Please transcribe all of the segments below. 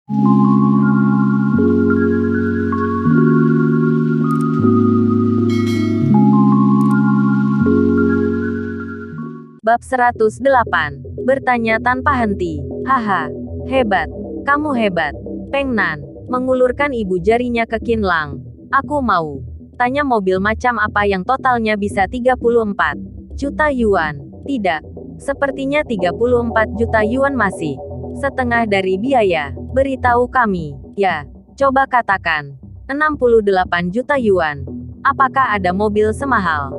Bab 108. Bertanya tanpa henti. Haha, hebat. Kamu hebat. Peng Nan mengulurkan ibu jarinya ke Qin Lang. Aku mau tanya mobil macam apa yang totalnya bisa 34 juta yuan. Tidak. Sepertinya 34 juta yuan masih setengah dari biaya. Beritahu kami. Ya, coba katakan. 68 juta yuan. Apakah ada mobil semahal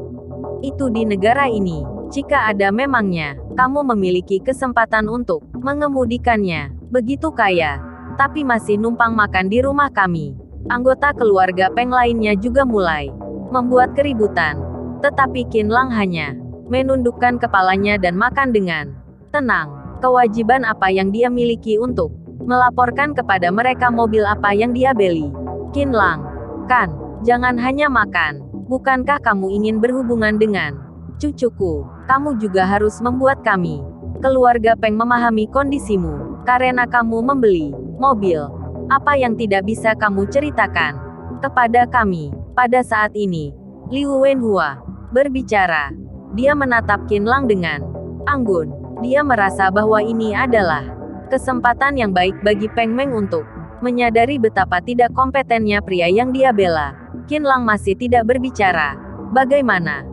itu di negara ini? Jika ada, memangnya kamu memiliki kesempatan untuk mengemudikannya. Begitu kaya, tapi masih numpang makan di rumah kami. Anggota keluarga Peng lainnya juga mulai membuat keributan. Tetapi Qin Lang hanya menundukkan kepalanya dan makan dengan tenang. Kewajiban apa yang dia miliki untuk melaporkan kepada mereka mobil apa yang dia beli? Qin Lang, kan, jangan hanya makan. Bukankah kamu ingin berhubungan dengan cucuku? Kamu juga harus membuat kami, keluarga Peng, memahami kondisimu. Karena kamu membeli mobil apa yang tidak bisa kamu ceritakan kepada kami. Pada saat ini, Liu Wenhua berbicara. Dia menatap Qin Lang dengan anggun. Dia merasa bahwa ini adalah kesempatan yang baik bagi Peng Meng untuk menyadari betapa tidak kompetennya pria yang dia bela. Qin Lang masih tidak berbicara. Bagaimana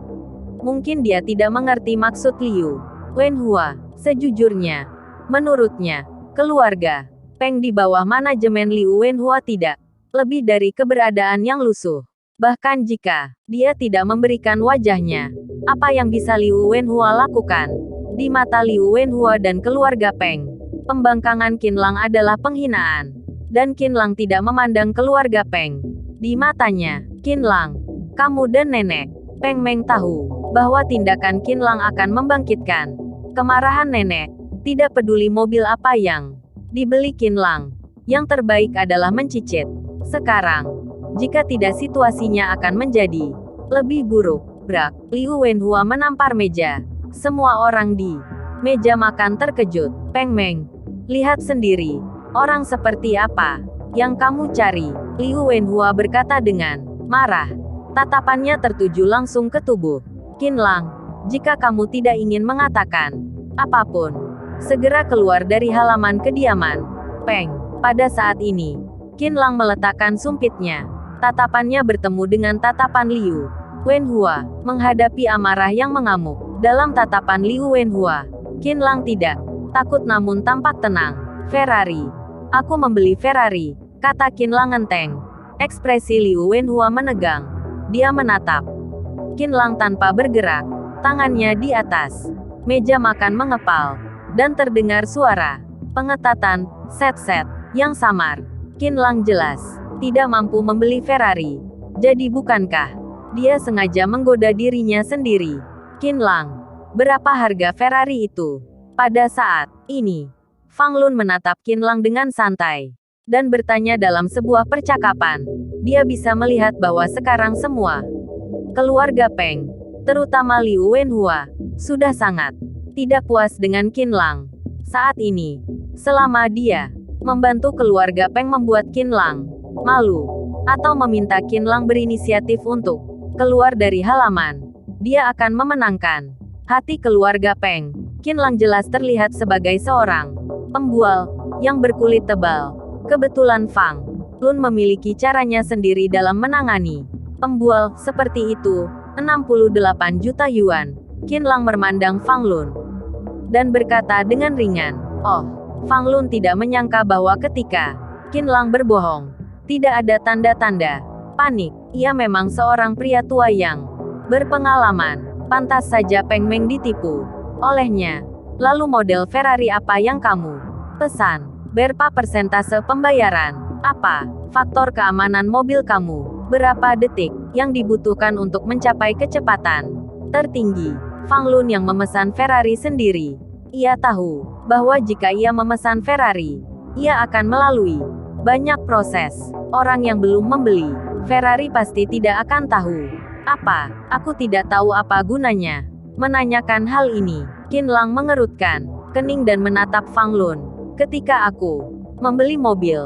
mungkin dia tidak mengerti maksud Liu Wenhua? Sejujurnya, menurutnya, keluarga Peng di bawah manajemen Liu Wenhua tidak lebih dari keberadaan yang lusuh. Bahkan jika dia tidak memberikan wajahnya, apa yang bisa Liu Wenhua lakukan? Di mata Liu Wenhua dan keluarga Peng, pembangkangan Qin Lang adalah penghinaan. Dan Qin Lang tidak memandang keluarga Peng. Di matanya, Qin Lang, kamu dan nenek Peng Meng tahu bahwa tindakan Qin Lang akan membangkitkan kemarahan nenek. Tidak peduli mobil apa yang dibeli Qin Lang, yang terbaik adalah mencicit. Sekarang, jika tidak situasinya akan menjadi lebih buruk. Brak. Liu Wenhua menampar meja. Semua orang di meja makan terkejut. Peng Meng, lihat sendiri, orang seperti apa yang kamu cari? Liu Wenhua berkata dengan marah. Tatapannya tertuju langsung ke tubuh Qin Lang. Jika kamu tidak ingin mengatakan apapun, segera keluar dari halaman kediaman Peng. Pada saat ini, Qin Lang meletakkan sumpitnya. Tatapannya bertemu dengan tatapan Liu Wenhua, menghadapi amarah yang mengamuk. Dalam tatapan Liu Wenhua, Qin Lang tidak takut namun tampak tenang. Ferrari. Aku membeli Ferrari, kata Qin Lang enteng. Ekspresi Liu Wenhua menegang. Dia menatap Qin Lang tanpa bergerak. Tangannya di atas meja makan mengepal. Dan terdengar suara pengetatan, set-set, yang samar. Qin Lang jelas tidak mampu membeli Ferrari. Jadi bukankah dia sengaja menggoda dirinya sendiri? Qin Lang, berapa harga Ferrari itu? Pada saat ini, Fang Lun menatap Qin Lang dengan santai dan bertanya dalam sebuah percakapan. Dia bisa melihat bahwa sekarang semua keluarga Peng, terutama Liu Wenhua, sudah sangat tidak puas dengan Qin Lang. Saat ini, selama dia membantu keluarga Peng membuat Qin Lang malu, atau meminta Qin Lang berinisiatif untuk keluar dari halaman, dia akan memenangkan hati keluarga Peng. Qin Lang jelas terlihat sebagai seorang pembual yang berkulit tebal. Kebetulan Fang Lun memiliki caranya sendiri dalam menangani pembual seperti itu. 68 juta yuan. Qin Lang memandang Fang Lun dan berkata dengan ringan, "Oh." Fang Lun tidak menyangka bahwa ketika Qin Lang berbohong, tidak ada tanda-tanda panik. Ia memang seorang pria tua yang berpengalaman. Pantas saja Peng Meng ditipu olehnya. Lalu model Ferrari apa yang kamu pesan? Berapa persentase pembayaran? Apa faktor keamanan mobil kamu? Berapa detik yang dibutuhkan untuk mencapai kecepatan tertinggi? Fang Lun yang memesan Ferrari sendiri. Ia tahu bahwa jika ia memesan Ferrari, ia akan melalui banyak proses. Orang yang belum membeli Ferrari pasti tidak akan tahu. Apa? Aku tidak tahu apa gunanya menanyakan hal ini. Qin Lang mengerutkan kening dan menatap Fang Lun. Ketika aku Membeli mobil.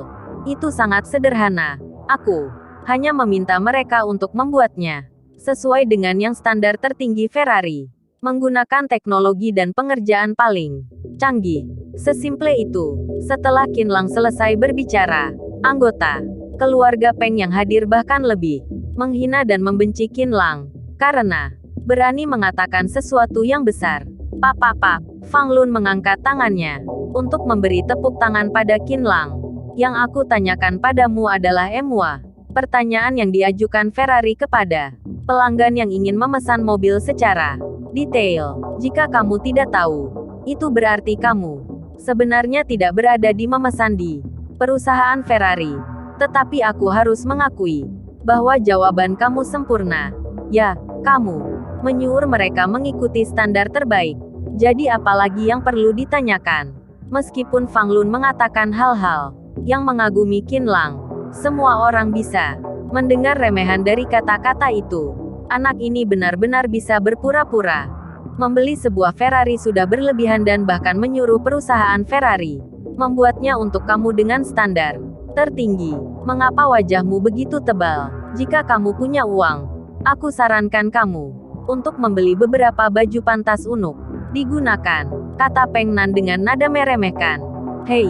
Itu sangat sederhana. Aku hanya meminta mereka untuk membuatnya sesuai dengan yang standar tertinggi Ferrari. Menggunakan teknologi dan pengerjaan paling canggih. Sesimple itu. Setelah Qin Lang selesai berbicara, anggota keluarga Peng yang hadir bahkan lebih menghina dan membenci Qin Lang karena berani mengatakan sesuatu yang besar. Pak. Fang Lun mengangkat tangannya untuk memberi tepuk tangan pada Qin Lang. Yang aku tanyakan padamu adalah Emua. Pertanyaan yang diajukan Ferrari kepada pelanggan yang ingin memesan mobil secara detail. Jika kamu tidak tahu, itu berarti kamu sebenarnya tidak berada di memesan di perusahaan Ferrari. Tetapi aku harus mengakui bahwa jawaban kamu sempurna. Ya, kamu menyuruh mereka mengikuti standar terbaik. Jadi apalagi yang perlu ditanyakan? Meskipun Fang Lun mengatakan hal-hal yang mengagumi Qin Lang, semua orang bisa mendengar remehan dari kata-kata itu. Anak ini benar-benar bisa berpura-pura. Membeli sebuah Ferrari sudah berlebihan dan bahkan menyuruh perusahaan Ferrari membuatnya untuk kamu dengan standar tertinggi. Mengapa wajahmu begitu tebal? Jika kamu punya uang, aku sarankan kamu untuk membeli beberapa baju pantas unuk. Digunakan, kata Peng Nan dengan nada meremehkan. Hei,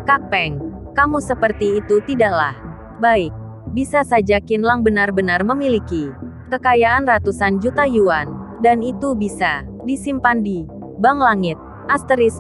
Kak Peng, kamu seperti itu tidaklah baik. Bisa saja Qin Lang benar-benar memiliki kekayaan ratusan juta yuan, dan itu bisa disimpan di Bank Langit.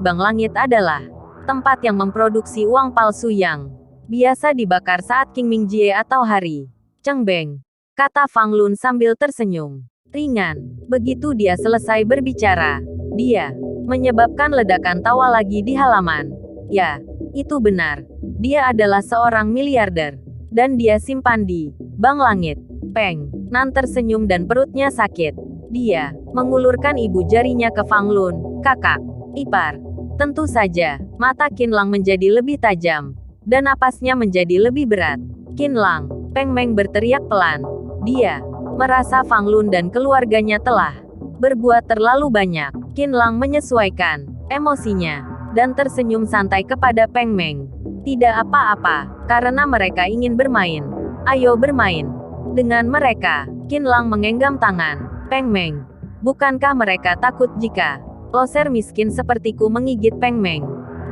Bank Langit adalah tempat yang memproduksi uang palsu yang biasa dibakar saat King Mingjie atau Hari Cheng Beng, kata Fang Lun sambil tersenyum ringan. Begitu dia selesai berbicara, dia menyebabkan ledakan tawa lagi di halaman. Ya, itu benar. Dia adalah seorang miliarder, dan dia simpan di Bank Langit. Peng Nan tersenyum dan perutnya sakit. Dia mengulurkan ibu jarinya ke Fang Lun. Kakak ipar. Tentu saja, mata Qin Lang menjadi lebih tajam, dan napasnya menjadi lebih berat. Qin Lang, Peng Meng berteriak pelan. Dia merasa Fang Lun dan keluarganya telah berbuat terlalu banyak. Qin Lang menyesuaikan emosinya, dan tersenyum santai kepada Peng Meng. Tidak apa-apa, karena mereka ingin bermain. Ayo bermain dengan mereka. Qin Lang mengenggam tangan Peng Meng. Bukankah mereka takut jika loser miskin sepertiku menggigit Peng Meng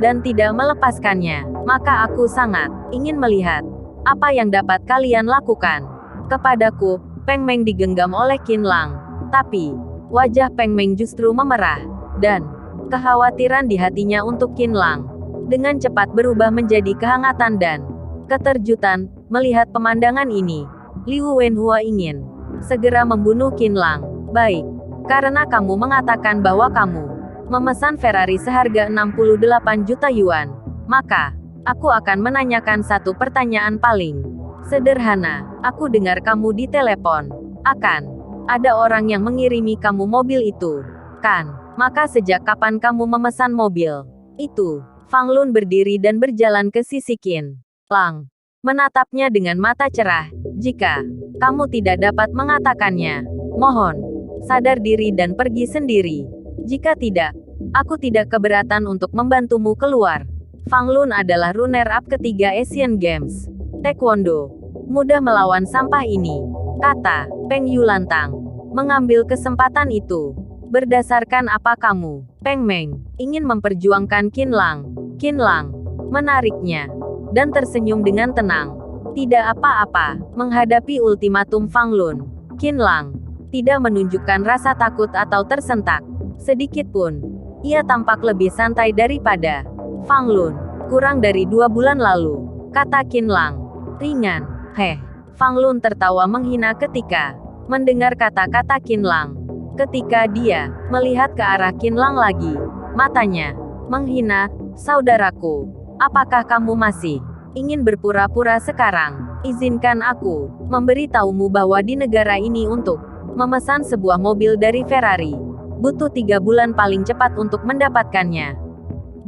dan tidak melepaskannya? Maka aku sangat ingin melihat apa yang dapat kalian lakukan kepadaku. Peng Meng digenggam oleh Qin Lang, tapi wajah Peng Meng justru memerah, dan kekhawatiran di hatinya untuk Qin Lang dengan cepat berubah menjadi kehangatan dan keterjutan melihat pemandangan ini. Liu Wenhua ingin segera membunuh Qin Lang. Baik, karena kamu mengatakan bahwa kamu memesan Ferrari seharga 68 juta yuan, maka aku akan menanyakan satu pertanyaan paling sederhana. Aku dengar kamu di telepon. Akan ada orang yang mengirimi kamu mobil itu, kan? Maka sejak kapan kamu memesan mobil itu? Fang Lun berdiri dan berjalan ke sisi Qin Lang, menatapnya dengan mata cerah. Jika kamu tidak dapat mengatakannya, mohon sadar diri dan pergi sendiri. Jika tidak, aku tidak keberatan untuk membantumu keluar. Fang Lun adalah runner-up ketiga Asian Games Taekwondo. Mudah melawan sampah ini, kata Peng Yu lantang. Mengambil kesempatan itu. Berdasarkan apa kamu, Peng Meng, ingin memperjuangkan Qin Lang? Qin Lang menariknya dan tersenyum dengan tenang. Tidak apa-apa, menghadapi ultimatum Fang Lun. Qin Lang tidak menunjukkan rasa takut atau tersentak sedikit pun. Ia tampak lebih santai daripada Fang Lun. Kurang dari 2 bulan lalu, kata Qin Lang ringan. Heh, Fang Lun tertawa menghina ketika mendengar kata-kata Qin Lang. Ketika dia melihat ke arah Qin Lang lagi, matanya menghina. Saudaraku, apakah kamu masih ingin berpura-pura sekarang? Izinkan aku memberitahumu bahwa di negara ini untuk memesan sebuah mobil dari Ferrari, butuh 3 bulan paling cepat untuk mendapatkannya.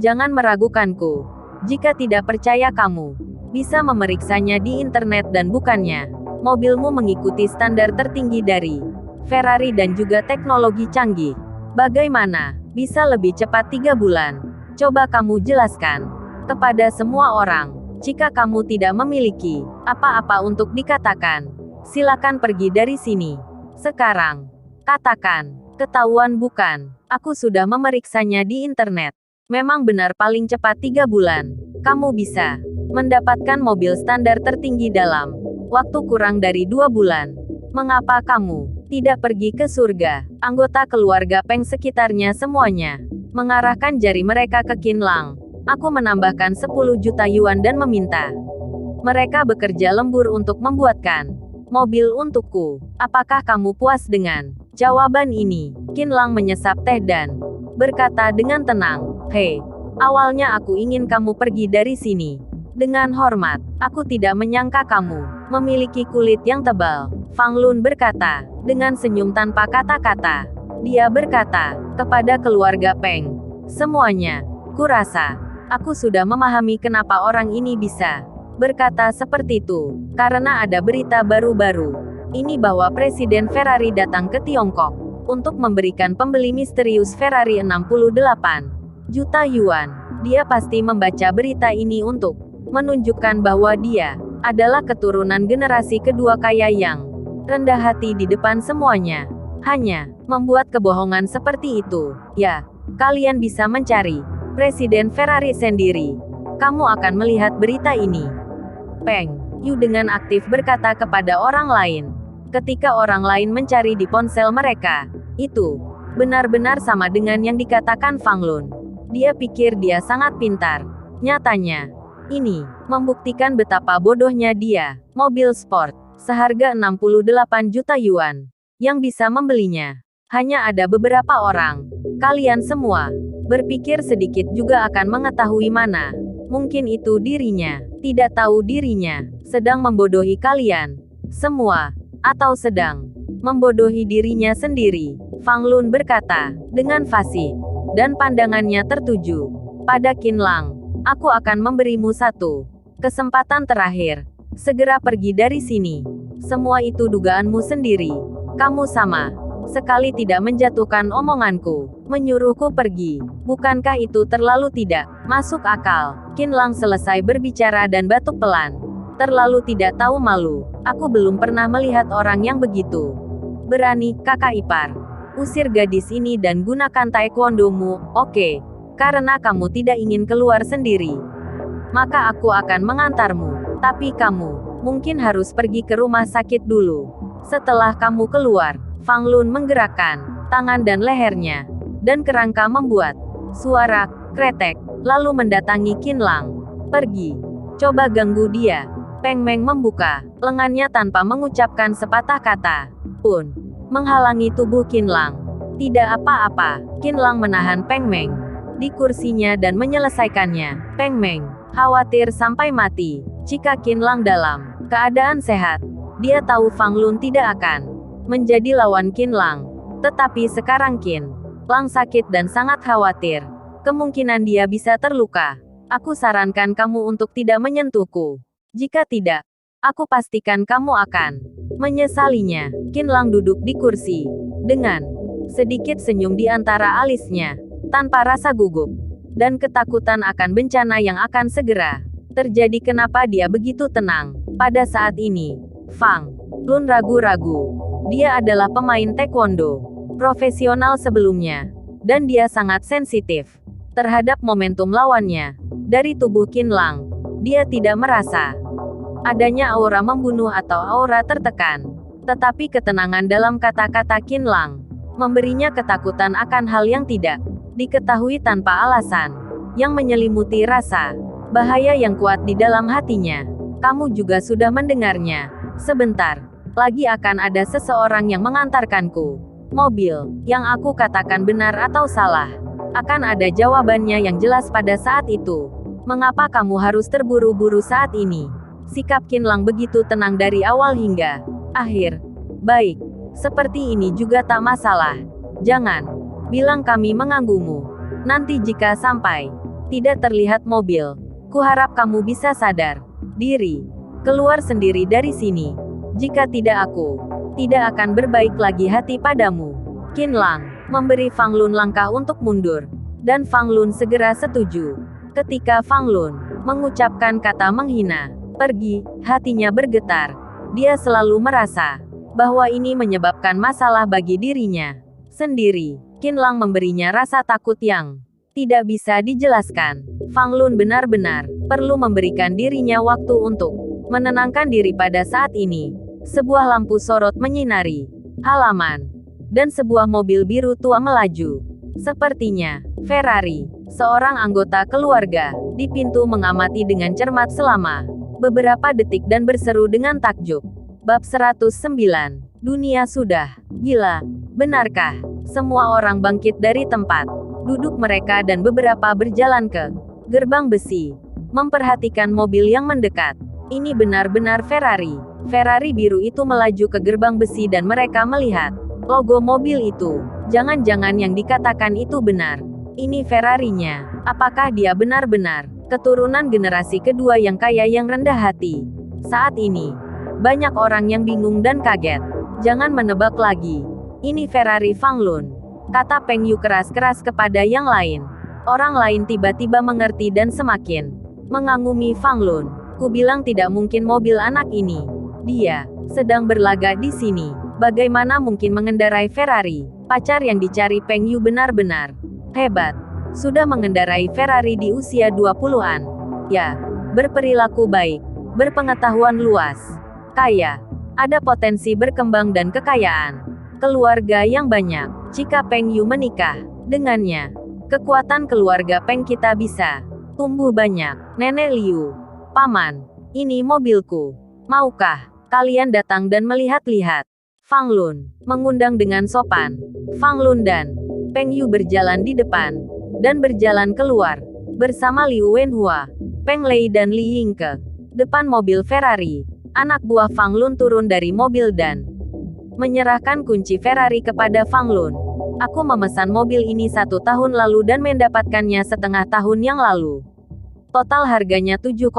Jangan meragukanku. Jika tidak percaya kamu bisa memeriksanya di internet dan bukannya mobilmu mengikuti standar tertinggi dari Ferrari dan juga teknologi canggih. Bagaimana bisa lebih cepat 3 bulan? Coba kamu jelaskan. kepada semua orang. Jika kamu tidak memiliki apa-apa untuk dikatakan, silakan pergi dari sini. Sekarang, katakan, ketahuan bukan? Aku sudah memeriksanya di internet. Memang benar paling cepat 3 bulan. Kamu bisa mendapatkan mobil standar tertinggi dalam waktu kurang dari 2 bulan. Mengapa kamu tidak pergi ke surga? Anggota keluarga Peng sekitarnya semuanya mengarahkan jari mereka ke Qin Lang. Aku menambahkan 10 juta yuan dan meminta mereka bekerja lembur untuk membuatkan mobil untukku. Apakah kamu puas dengan jawaban ini? Qin Lang menyesap teh dan berkata dengan tenang, "Hei, awalnya aku ingin kamu pergi dari sini. Dengan hormat, aku tidak menyangka kamu memiliki kulit yang tebal." Fang Lun berkata, dengan senyum tanpa kata-kata. Dia berkata, kepada keluarga Peng, "Semuanya, kurasa, aku sudah memahami kenapa orang ini bisa berkata seperti itu. Karena ada berita baru-baru ini bahwa Presiden Ferrari datang ke Tiongkok untuk memberikan pembeli misterius Ferrari 68 juta yuan. Dia pasti membaca berita ini untuk menunjukkan bahwa dia adalah keturunan generasi kedua kaya yang rendah hati di depan semuanya. Hanya membuat kebohongan seperti itu. Ya, kalian bisa mencari Presiden Ferrari sendiri. Kamu akan melihat berita ini." Peng Yu dengan aktif berkata kepada orang lain. Ketika orang lain mencari di ponsel mereka, itu benar-benar sama dengan yang dikatakan Fang Lun. Dia pikir dia sangat pintar. Nyatanya, ini membuktikan betapa bodohnya dia. Mobil sport seharga 68 juta yuan. Yang bisa membelinya hanya ada beberapa orang. Kalian semua berpikir sedikit juga akan mengetahui mana. Mungkin itu dirinya tidak tahu dirinya sedang membodohi kalian semua, atau sedang membodohi dirinya sendiri. Fang Lun berkata dengan fasih, dan pandangannya tertuju pada Qin Lang. "Aku akan memberimu satu kesempatan terakhir. Segera pergi dari sini. Semua itu dugaanmu sendiri. Kamu sama sekali tidak menjatuhkan omonganku, menyuruhku pergi. Bukankah itu terlalu tidak masuk akal?" Qin Lang selesai berbicara dan batuk pelan. "Terlalu tidak tahu malu. Aku belum pernah melihat orang yang begitu berani, kakak ipar. Usir gadis ini dan gunakan taekwondomu, oke? Karena kamu tidak ingin keluar sendiri, maka aku akan mengantarmu. Tapi kamu mungkin harus pergi ke rumah sakit dulu. Setelah kamu keluar." Fang Lun menggerakkan tangan dan lehernya, dan kerangka membuat suara kretek, lalu mendatangi Qin Lang. "Pergi. Coba ganggu dia." Peng Meng membuka lengannya tanpa mengucapkan sepatah kata pun, menghalangi tubuh Qin Lang. "Tidak apa-apa." Qin Lang menahan Peng Meng di kursinya dan menyelesaikannya. Peng Meng khawatir sampai mati. Jika Qin Lang dalam keadaan sehat, dia tahu Fang Lun tidak akan menjadi lawan Qin Lang. Tetapi sekarang Qin Lang sakit dan sangat khawatir. Kemungkinan dia bisa terluka. "Aku sarankan kamu untuk tidak menyentuhku. Jika tidak, aku pastikan kamu akan menyesalinya." Qin Lang duduk di kursi dengan sedikit senyum di antara alisnya, tanpa rasa gugup dan ketakutan akan bencana yang akan segera terjadi. Kenapa dia begitu tenang pada saat ini? Fang Lun ragu-ragu. Dia adalah pemain taekwondo profesional sebelumnya, dan dia sangat sensitif terhadap momentum lawannya. Dari tubuh Qin Lang, dia tidak merasa adanya aura membunuh atau aura tertekan. Tetapi ketenangan dalam kata-kata Qin Lang memberinya ketakutan akan hal yang tidak diketahui tanpa alasan, yang menyelimuti rasa bahaya yang kuat di dalam hatinya. "Kamu juga sudah mendengarnya. Sebentar lagi akan ada seseorang yang mengantarkanku. Mobil yang aku katakan benar atau salah, akan ada jawabannya yang jelas pada saat itu. Mengapa kamu harus terburu-buru saat ini?" Sikap Qin Lang begitu tenang dari awal hingga akhir. "Baik, seperti ini juga tak masalah. Jangan bilang kami mengganggumu. Nanti jika sampai tidak terlihat mobil, kuharap kamu bisa sadar diri. Keluar sendiri dari sini. Jika tidak, aku tidak akan berbaik lagi hati padamu." Qin Lang memberi Fang Lun langkah untuk mundur, dan Fang Lun segera setuju. Ketika Fang Lun mengucapkan kata menghina, pergi, hatinya bergetar. Dia selalu merasa bahwa ini menyebabkan masalah bagi dirinya sendiri. Qin Lang memberinya rasa takut yang tidak bisa dijelaskan. Fang Lun benar-benar perlu memberikan dirinya waktu untuk menenangkan diri pada saat ini. Sebuah lampu sorot menyinari halaman, dan sebuah mobil biru tua melaju. Sepertinya Ferrari. Seorang anggota keluarga di pintu mengamati dengan cermat selama beberapa detik dan berseru dengan takjub. Bab 109. Dunia sudah gila. Benarkah? Semua orang bangkit dari tempat duduk mereka dan beberapa berjalan ke gerbang besi, memperhatikan mobil yang mendekat. Ini benar-benar Ferrari. Ferrari biru itu melaju ke gerbang besi dan mereka melihat logo mobil itu. Jangan-jangan yang dikatakan itu benar. Ini Ferrarinya. Apakah dia benar-benar keturunan generasi kedua yang kaya yang rendah hati? Saat ini, banyak orang yang bingung dan kaget. Jangan menebak lagi. Ini Ferrari Fang Lun, kata Peng Yu keras-keras kepada yang lain. Orang lain tiba-tiba mengerti dan semakin mengagumi Fang Lun. Ku bilang tidak mungkin mobil anak ini. Dia sedang berlaga di sini. Bagaimana mungkin mengendarai Ferrari? Pacar yang dicari Peng Yu benar-benar hebat. Sudah mengendarai Ferrari di usia 20-an. Ya, berperilaku baik, berpengetahuan luas, kaya, ada potensi berkembang dan kekayaan, keluarga yang banyak. Jika Peng Yu menikah dengannya, kekuatan keluarga Peng kita bisa tumbuh banyak. Nenek Liu, paman, ini mobilku. Maukah kalian datang dan melihat-lihat? Fang Lun mengundang dengan sopan. Fang Lun dan Peng Yu berjalan di depan, dan berjalan keluar, bersama Liu Wenhua, Peng Lei dan Li Ying ke depan mobil Ferrari. Anak buah Fang Lun turun dari mobil dan menyerahkan kunci Ferrari kepada Fang Lun. Aku memesan mobil ini 1 tahun lalu dan mendapatkannya setengah tahun yang lalu. Total harganya 7,5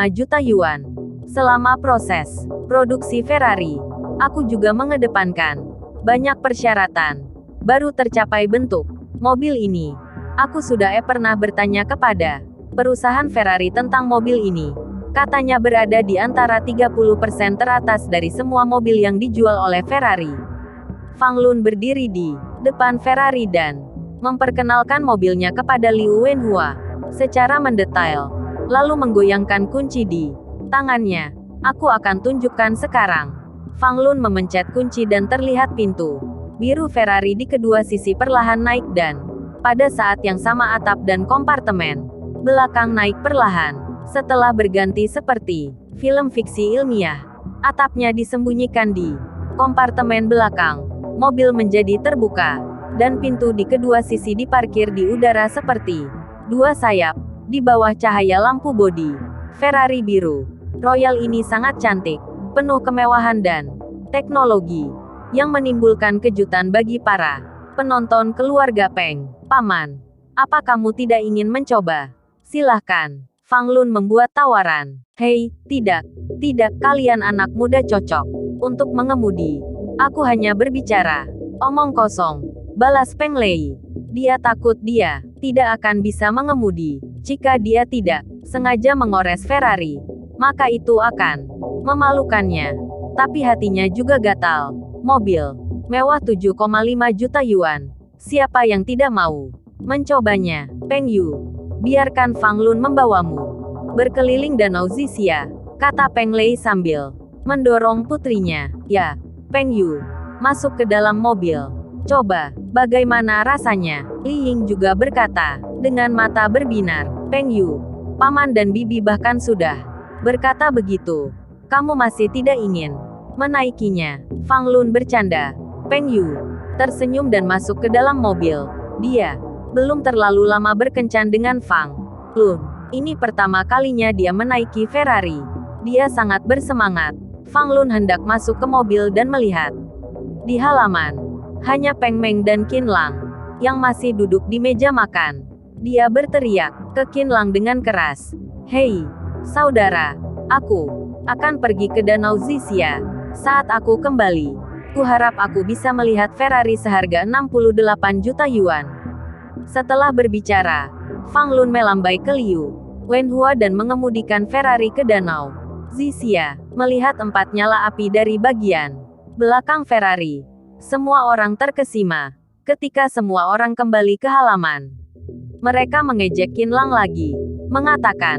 juta yuan. Selama proses produksi Ferrari, aku juga mengedepankan banyak persyaratan. Baru tercapai bentuk mobil ini. Aku sudah pernah bertanya kepada perusahaan Ferrari tentang mobil ini. Katanya berada di antara 30% teratas dari semua mobil yang dijual oleh Ferrari. Fang Lun berdiri di depan Ferrari dan memperkenalkan mobilnya kepada Liu Wenhua secara mendetail, lalu menggoyangkan kunci di tangannya. Aku akan tunjukkan sekarang. Fang Lun memencet kunci dan terlihat pintu biru Ferrari di kedua sisi perlahan naik dan pada saat yang sama atap dan kompartemen belakang naik perlahan. Setelah berganti seperti film fiksi ilmiah, atapnya disembunyikan di kompartemen belakang. Mobil menjadi terbuka, dan pintu di kedua sisi diparkir di udara seperti dua sayap, di bawah cahaya lampu bodi Ferrari biru Royal ini sangat cantik, penuh kemewahan dan teknologi, yang menimbulkan kejutan bagi para penonton keluarga Peng. Paman, apa kamu tidak ingin mencoba? Silahkan. Fang Lun membuat tawaran. Hei, tidak, kalian anak muda cocok untuk mengemudi. Aku hanya berbicara. Omong kosong, balas Peng Lei. Dia takut dia tidak akan bisa mengemudi. Jika dia tidak sengaja mengores Ferrari, maka itu akan memalukannya. Tapi hatinya juga gatal. Mobil mewah 7,5 juta yuan. Siapa yang tidak mau mencobanya? Peng Yu, biarkan Fang Lun membawamu berkeliling Danau Zixia, kata Peng Lei sambil mendorong putrinya. Ya, Peng Yu masuk ke dalam mobil. Coba, bagaimana rasanya? Li Ying juga berkata dengan mata berbinar. Peng Yu, paman dan bibi bahkan sudah berkata begitu. Kamu masih tidak ingin menaikinya? Fang Lun bercanda. Peng Yu tersenyum dan masuk ke dalam mobil. Dia belum terlalu lama berkencan dengan Fang Lun. Ini pertama kalinya dia menaiki Ferrari. Dia sangat bersemangat. Fang Lun hendak masuk ke mobil dan melihat di halaman hanya Peng Meng dan Qin Lang yang masih duduk di meja makan. Dia berteriak ke Qin Lang dengan keras. Hei, saudara, aku akan pergi ke Danau Zixia. Saat aku kembali, kuharap aku bisa melihat Ferrari seharga 68 juta yuan. Setelah berbicara, Fang Lun melambai ke Liu Wenhua dan mengemudikan Ferrari ke danau. Zixia melihat 4 nyala api dari bagian belakang Ferrari. Semua orang terkesima. Ketika semua orang kembali ke halaman, mereka mengejek Qinlang lagi, mengatakan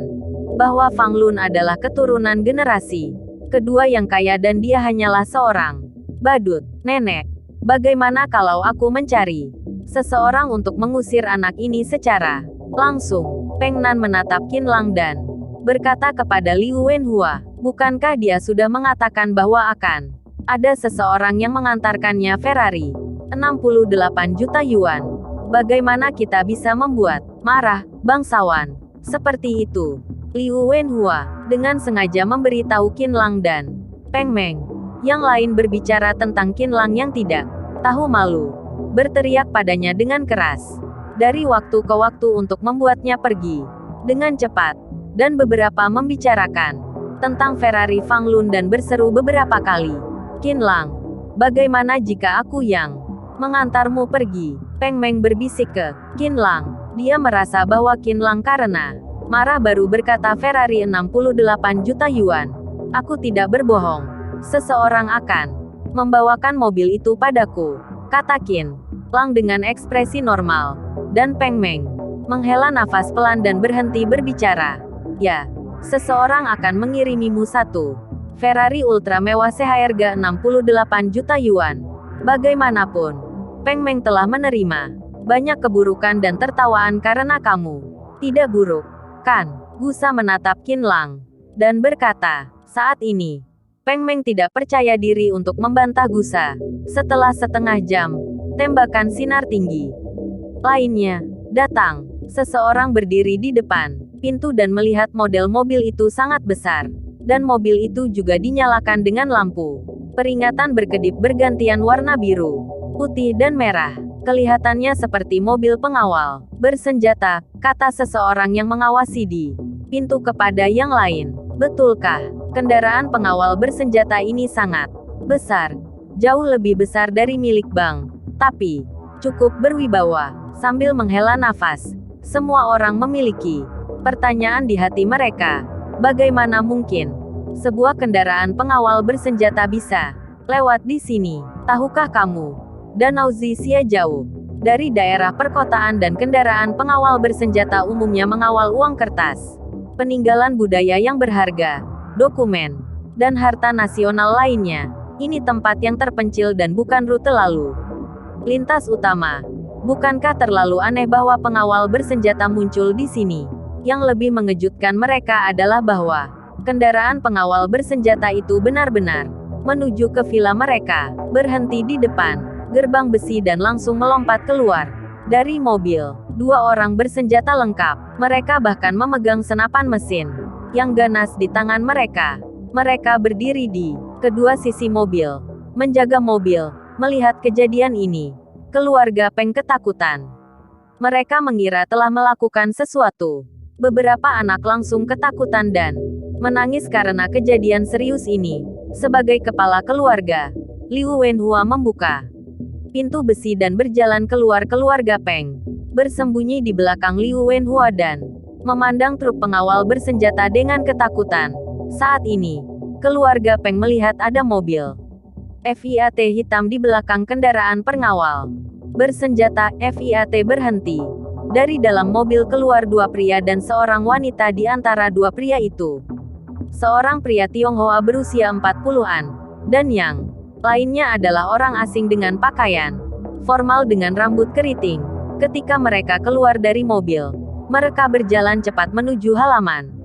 bahwa Fang Lun adalah keturunan generasi kedua yang kaya dan dia hanyalah seorang badut. Nenek, bagaimana kalau aku mencari seseorang untuk mengusir anak ini secara langsung? Peng Nan menatap Qinlang dan berkata kepada Liu Wenhua, bukankah dia sudah mengatakan bahwa akan ada seseorang yang mengantarkannya Ferrari 68 juta yuan. Bagaimana kita bisa membuat marah bangsawan seperti itu? Liu Wenhua dengan sengaja memberitahu Qinlang dan Peng Meng. Yang lain berbicara tentang Qinlang yang tidak tahu malu, berteriak padanya dengan keras dari waktu ke waktu untuk membuatnya pergi dengan cepat, dan beberapa membicarakan tentang Ferrari Fang Lun dan berseru beberapa kali, Qinlang, bagaimana jika aku yang mengantarmu pergi? Peng Meng berbisik ke Qinlang. Dia merasa bahwa Qinlang karena marah baru berkata Ferrari 68 juta yuan. Aku tidak berbohong. Seseorang akan membawakan mobil itu padaku, kata Qinlang dengan ekspresi normal. Dan Peng Meng menghela nafas pelan dan berhenti berbicara. Ya, seseorang akan mengirimimu satu Ferrari ultra mewah seharga 68 juta yuan. Bagaimanapun, Peng Meng telah menerima banyak keburukan dan tertawaan karena kamu. Tidak buruk, kan? Gusa menatap Qinlang dan berkata, saat ini, Peng Meng tidak percaya diri untuk membantah Gusa. Setelah setengah jam, tembakan sinar tinggi lainnya datang. Seseorang berdiri di depan pintu dan melihat model mobil itu sangat besar. Dan mobil itu juga dinyalakan dengan lampu peringatan berkedip bergantian warna biru, putih dan merah. Kelihatannya seperti mobil pengawal bersenjata, kata seseorang yang mengawasi di pintu kepada yang lain. Betulkah kendaraan pengawal bersenjata ini sangat besar, jauh lebih besar dari milik Bang, tapi cukup berwibawa? Sambil menghela nafas, semua orang memiliki pertanyaan di hati mereka. Bagaimana mungkin sebuah kendaraan pengawal bersenjata bisa lewat di sini? Tahukah kamu, Danau Zixia jauh dari daerah perkotaan dan kendaraan pengawal bersenjata umumnya mengawal uang kertas, peninggalan budaya yang berharga, dokumen, dan harta nasional lainnya. Ini tempat yang terpencil dan bukan rute lalu lintas utama. Bukankah terlalu aneh bahwa pengawal bersenjata muncul di sini? Yang lebih mengejutkan mereka adalah bahwa kendaraan pengawal bersenjata itu benar-benar menuju ke villa mereka, berhenti di depan gerbang besi dan langsung melompat keluar dari mobil. 2 orang bersenjata lengkap. Mereka bahkan memegang senapan mesin yang ganas di tangan mereka. Mereka berdiri di kedua sisi mobil, menjaga mobil. Melihat kejadian ini, keluarga Peng ketakutan. Mereka mengira telah melakukan sesuatu. Beberapa anak langsung ketakutan dan menangis karena kejadian serius ini. Sebagai kepala keluarga, Liu Wenhua membuka pintu besi dan berjalan keluar. Keluarga Peng bersembunyi di belakang Liu Wenhua dan memandang truk pengawal bersenjata dengan ketakutan. Saat ini, keluarga Peng melihat ada mobil Fiat hitam di belakang kendaraan pengawal bersenjata. Fiat berhenti. Dari dalam mobil keluar 2 pria dan seorang wanita. Di antara 2 pria itu, seorang pria Tionghoa berusia 40-an, dan yang lainnya adalah orang asing dengan pakaian formal dengan rambut keriting. Ketika mereka keluar dari mobil, mereka berjalan cepat menuju halaman.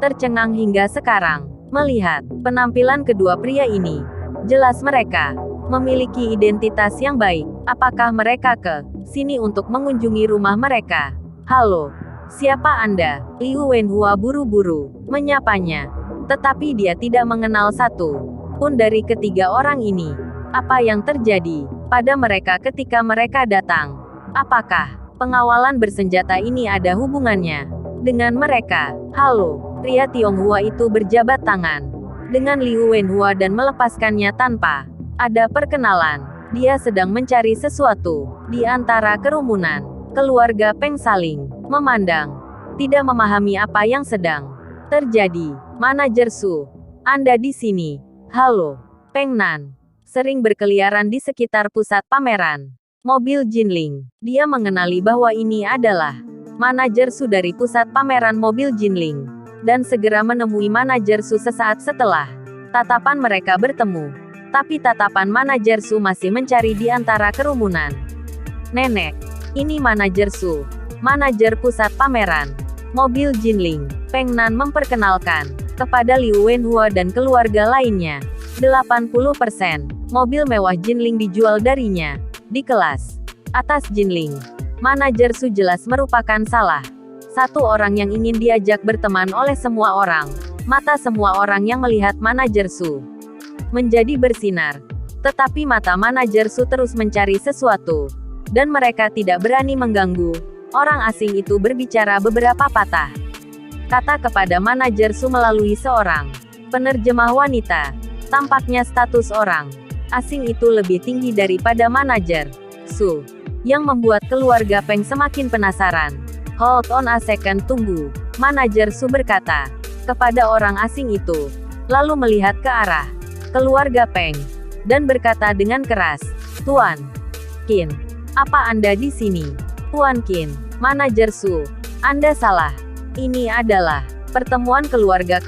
Tercengang hingga sekarang, melihat penampilan kedua pria ini. Jelas mereka memiliki identitas yang baik. Apakah mereka ke sini untuk mengunjungi rumah mereka? Halo, siapa Anda? Liu Wenhua buru-buru menyapanya. Tetapi dia tidak mengenal satu pun dari ketiga orang ini. Apa yang terjadi pada mereka ketika mereka datang? Apakah pengawalan bersenjata ini ada hubungannya dengan mereka? Halo, pria Tionghoa itu berjabat tangan dengan Liu Wenhua dan melepaskannya tanpa ada perkenalan. Dia sedang mencari sesuatu di antara kerumunan. Keluarga Peng saling memandang, tidak memahami apa yang sedang terjadi. Manajer Su, Anda di sini. Halo, Peng Nan. Sering berkeliaran di sekitar pusat pameran mobil Jinling. Dia mengenali bahwa ini adalah manajer Su dari pusat pameran mobil Jinling, dan segera menemui manajer Su sesaat setelah. Tatapan mereka bertemu, tapi tatapan manajer Su masih mencari di antara kerumunan. Nenek, ini manajer Su, manajer pusat pameran mobil Jinling. Peng Nan memperkenalkan kepada Liu Wenhua dan keluarga lainnya. 80% mobil mewah Jinling dijual darinya di kelas atas Jinling. Manajer Su jelas merupakan salah satu orang yang ingin diajak berteman oleh semua orang. Mata semua orang yang melihat manajer Su menjadi bersinar. Tetapi mata manajer Su terus mencari sesuatu, dan mereka tidak berani mengganggu. Orang asing itu berbicara beberapa patah kata kepada manajer Su melalui seorang penerjemah wanita. Tampaknya status orang asing itu lebih tinggi daripada manajer Su, yang membuat keluarga Peng semakin penasaran. Hold on a second, tunggu. Manajer Su berkata kepada orang asing itu, lalu melihat ke arah keluarga Peng, dan berkata dengan keras, Tuan Qin, apa Anda di sini? Tuan Qin, manajer Su, Anda salah. Ini adalah pertemuan keluarga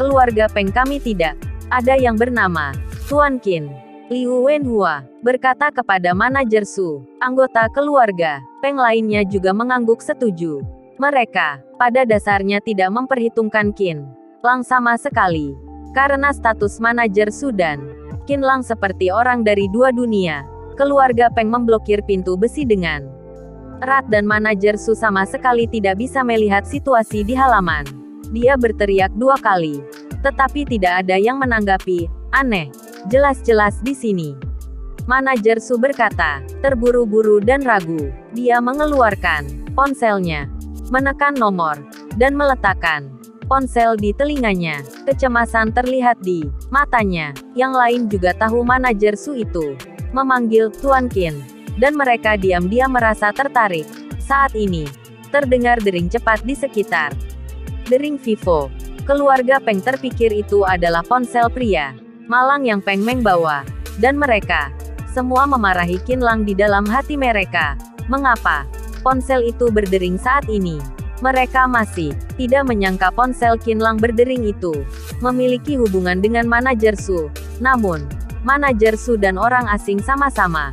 Peng, kami tidak ada yang bernama Tuan Qin. Liu Wenhua berkata kepada manajer Su. Anggota keluarga Peng lainnya juga mengangguk setuju. Mereka pada dasarnya tidak memperhitungkan Qin Lang sama sekali, karena status manajer Su dan Qin Lang seperti orang dari dua dunia. Keluarga Peng memblokir pintu besi dengan erat dan manajer Su sama sekali tidak bisa melihat situasi di halaman. Dia berteriak 2 kali, tetapi tidak ada yang menanggapi. Aneh, jelas-jelas di sini. Manajer Su berkata, terburu-buru dan ragu. Dia mengeluarkan ponselnya, menekan nomor, dan meletakkan ponsel di telinganya. Kecemasan terlihat di matanya. Yang lain juga tahu manajer Su itu memanggil Tuan Qin, dan mereka diam-diam merasa tertarik. Saat ini, terdengar dering cepat di sekitar. Dering Vivo. Keluarga Peng terpikir itu adalah ponsel pria malang yang Peng Meng bawa, dan mereka semua memarahi Qin Lang di dalam hati mereka. Mengapa ponsel itu berdering saat ini? Mereka masih tidak menyangka ponsel Qin Lang berdering itu memiliki hubungan dengan manajer Su. Namun, manajer Su dan orang asing sama-sama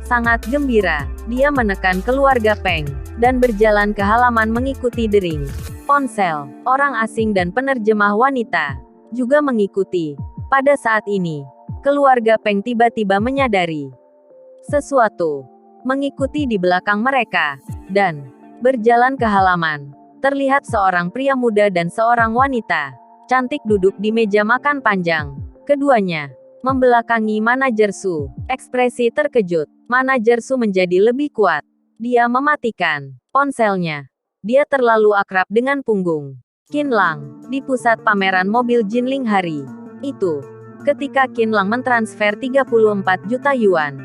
sangat gembira. Dia menekan keluarga Peng dan berjalan ke halaman mengikuti dering ponsel. Orang asing dan penerjemah wanita juga mengikuti. Pada saat ini, keluarga Peng tiba-tiba menyadari sesuatu, mengikuti di belakang mereka, dan berjalan ke halaman. Terlihat seorang pria muda dan seorang wanita cantik duduk di meja makan panjang. Keduanya membelakangi manajer Su. Ekspresi terkejut manajer Su menjadi lebih kuat. Dia mematikan ponselnya. Dia terlalu akrab dengan punggung Qin Lang di pusat pameran mobil Jinling hari itu. Ketika Qin Lang mentransfer 34 juta yuan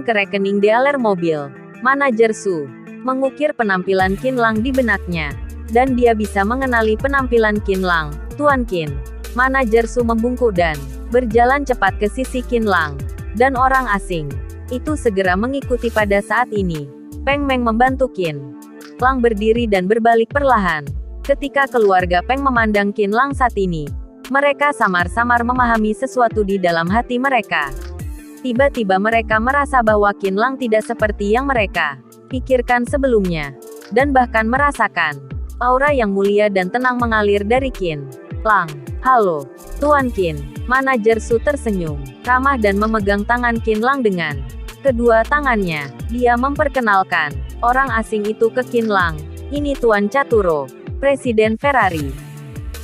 ke rekening dealer mobil, manajer Su mengukir penampilan Qin Lang di benaknya, dan dia bisa mengenali penampilan Qin Lang. Tuan Qin, manajer Su membungkuk dan berjalan cepat ke sisi Qin Lang, dan orang asing itu segera mengikuti. Pada saat ini, Peng Meng membantu Qin Lang berdiri dan berbalik perlahan. Ketika keluarga Peng memandang Qin Lang saat ini, mereka samar-samar memahami sesuatu di dalam hati mereka. Tiba-tiba mereka merasa bahwa Qin Lang tidak seperti yang mereka pikirkan sebelumnya, dan bahkan merasakan aura yang mulia dan tenang mengalir dari Qin Lang. Halo, Tuan Qin. Manajer Su tersenyum ramah dan memegang tangan Qin Lang dengan kedua tangannya. Dia memperkenalkan orang asing itu ke Qin Lang. Ini Tuan Caturo, Presiden Ferrari.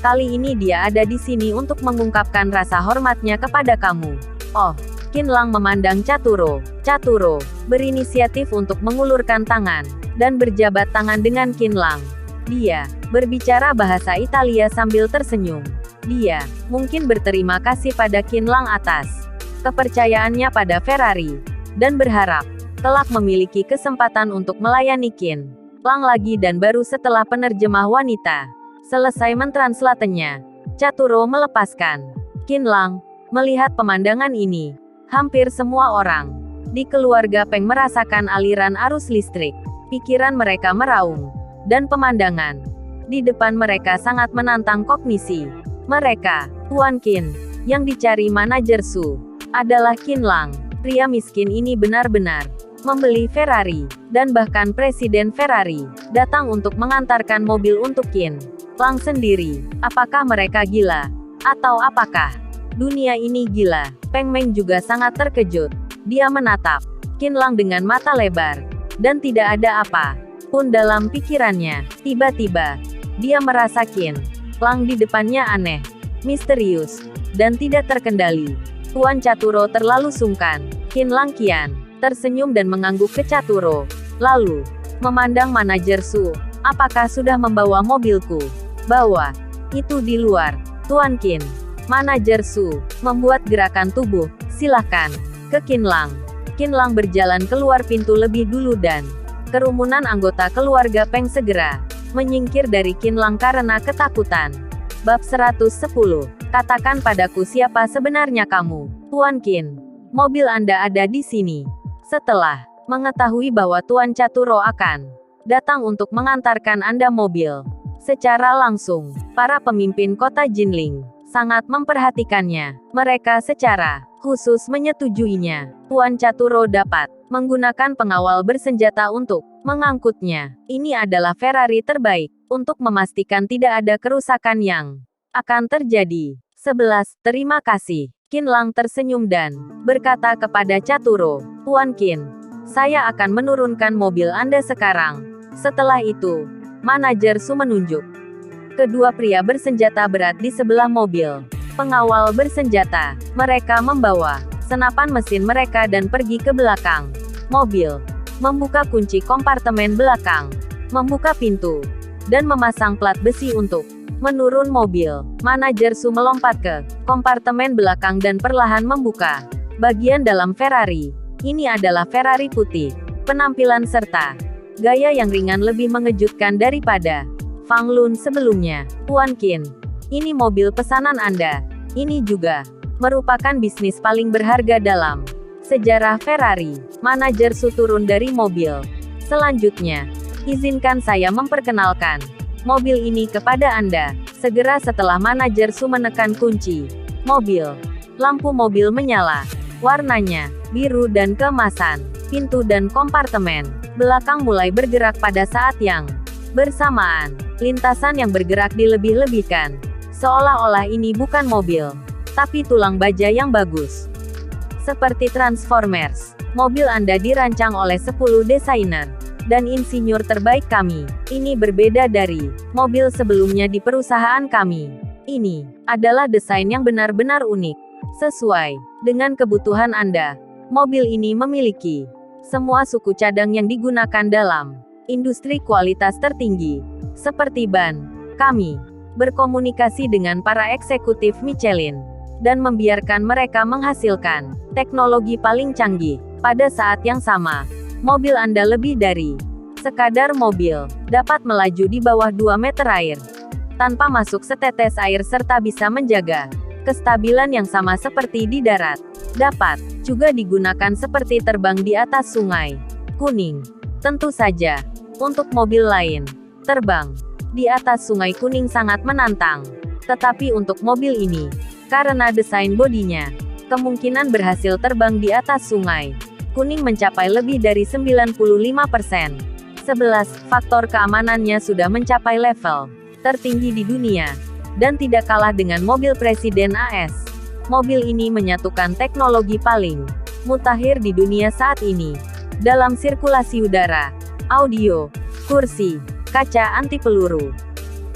Kali ini dia ada di sini untuk mengungkapkan rasa hormatnya kepada kamu. Oh, Qin Lang memandang Caturo. Caturo berinisiatif untuk mengulurkan tangan dan berjabat tangan dengan Qin Lang. Dia berbicara bahasa Italia sambil tersenyum. Dia mungkin berterima kasih pada Qin Lang atas kepercayaannya pada Ferrari, dan berharap kelak memiliki kesempatan untuk melayani Qin Lang lagi dan baru setelah penerjemah wanita selesai mentranslatenya, Caturo melepaskan. Qin Lang melihat pemandangan ini. Hampir semua orang di keluarga Peng merasakan aliran arus listrik. Pikiran mereka meraung. Dan pemandangan di depan mereka sangat menantang kognisi. Mereka, Tuan Qin, yang dicari manajer Su, adalah Qin Lang. Pria miskin ini benar-benar membeli Ferrari, dan bahkan Presiden Ferrari datang untuk mengantarkan mobil untuk Qin Lang sendiri. Apakah mereka gila? Atau apakah dunia ini gila? Peng Meng juga sangat terkejut. Dia menatap Qin Lang dengan mata lebar, dan tidak ada apa pun dalam pikirannya. Tiba-tiba, dia merasa Qin Lang di depannya aneh, misterius, dan tidak terkendali. Tuan Caturo terlalu sungkan. Qin Lang kian tersenyum dan mengangguk ke Caturo. Lalu, memandang manajer Su. Apakah sudah membawa mobilku? Bawa. Itu di luar. Tuan Qin. Manajer Su membuat gerakan tubuh. Silahkan. Ke Qin Lang. Qin Lang berjalan keluar pintu lebih dulu dan kerumunan anggota keluarga Peng segera menyingkir dari Qin Lang karena ketakutan. Bab 110. Katakan padaku siapa sebenarnya kamu, Tuan Qin. Mobil Anda ada di sini. Setelah mengetahui bahwa Tuan Caturo akan datang untuk mengantarkan Anda mobil, secara langsung, para pemimpin kota Jinling sangat memperhatikannya. Mereka secara khusus menyetujuinya. Tuan Caturo dapat menggunakan pengawal bersenjata untuk mengangkutnya. Ini adalah Ferrari terbaik untuk memastikan tidak ada kerusakan yang akan terjadi. 11. Terima kasih. Qin Lang tersenyum dan berkata kepada Caturo, Tuan Qin, saya akan menurunkan mobil Anda sekarang. Setelah itu, manajer Su menunjuk kedua pria bersenjata berat di sebelah mobil. Pengawal bersenjata. Mereka membawa senapan mesin mereka dan pergi ke belakang mobil, membuka kunci kompartemen belakang, membuka pintu, dan memasang plat besi untuk menurun mobil. Manajer Su melompat ke kompartemen belakang dan perlahan membuka bagian dalam Ferrari. Ini adalah Ferrari putih. Penampilan serta gaya yang ringan lebih mengejutkan daripada Fang Lun sebelumnya. Tuan Qin, ini mobil pesanan Anda. Ini juga merupakan bisnis paling berharga dalam sejarah Ferrari. Manajer Su turun dari mobil. Selanjutnya, izinkan saya memperkenalkan mobil ini kepada Anda. Segera setelah manajer Su menekan kunci mobil, lampu mobil menyala. Warnanya biru dan keemasan. Pintu dan kompartemen belakang mulai bergerak pada saat yang bersamaan. Lintasan yang bergerak dilebih-lebihkan. Seolah-olah ini bukan mobil, tapi tulang baja yang bagus. Seperti Transformers, mobil Anda dirancang oleh 10 desainer dan insinyur terbaik kami. Ini berbeda dari mobil sebelumnya di perusahaan kami. Ini adalah desain yang benar-benar unik. Sesuai dengan kebutuhan Anda, mobil ini memiliki semua suku cadang yang digunakan dalam industri kualitas tertinggi, seperti ban. Kami berkomunikasi dengan para eksekutif Michelin dan membiarkan mereka menghasilkan teknologi paling canggih. Pada saat yang sama, mobil Anda lebih dari sekadar mobil, dapat melaju di bawah 2 meter air tanpa masuk setetes air serta bisa menjaga kestabilan yang sama seperti di darat. Dapat juga digunakan seperti terbang di atas sungai kuning. Tentu saja, untuk mobil lain, terbang di atas sungai kuning sangat menantang. Tetapi untuk mobil ini, karena desain bodinya, kemungkinan berhasil terbang di atas sungai kuning mencapai lebih dari 95%. 11. Faktor keamanannya sudah mencapai level tertinggi di dunia, dan tidak kalah dengan mobil Presiden AS. Mobil ini menyatukan teknologi paling mutakhir di dunia saat ini, dalam sirkulasi udara, audio, kursi, kaca anti peluru.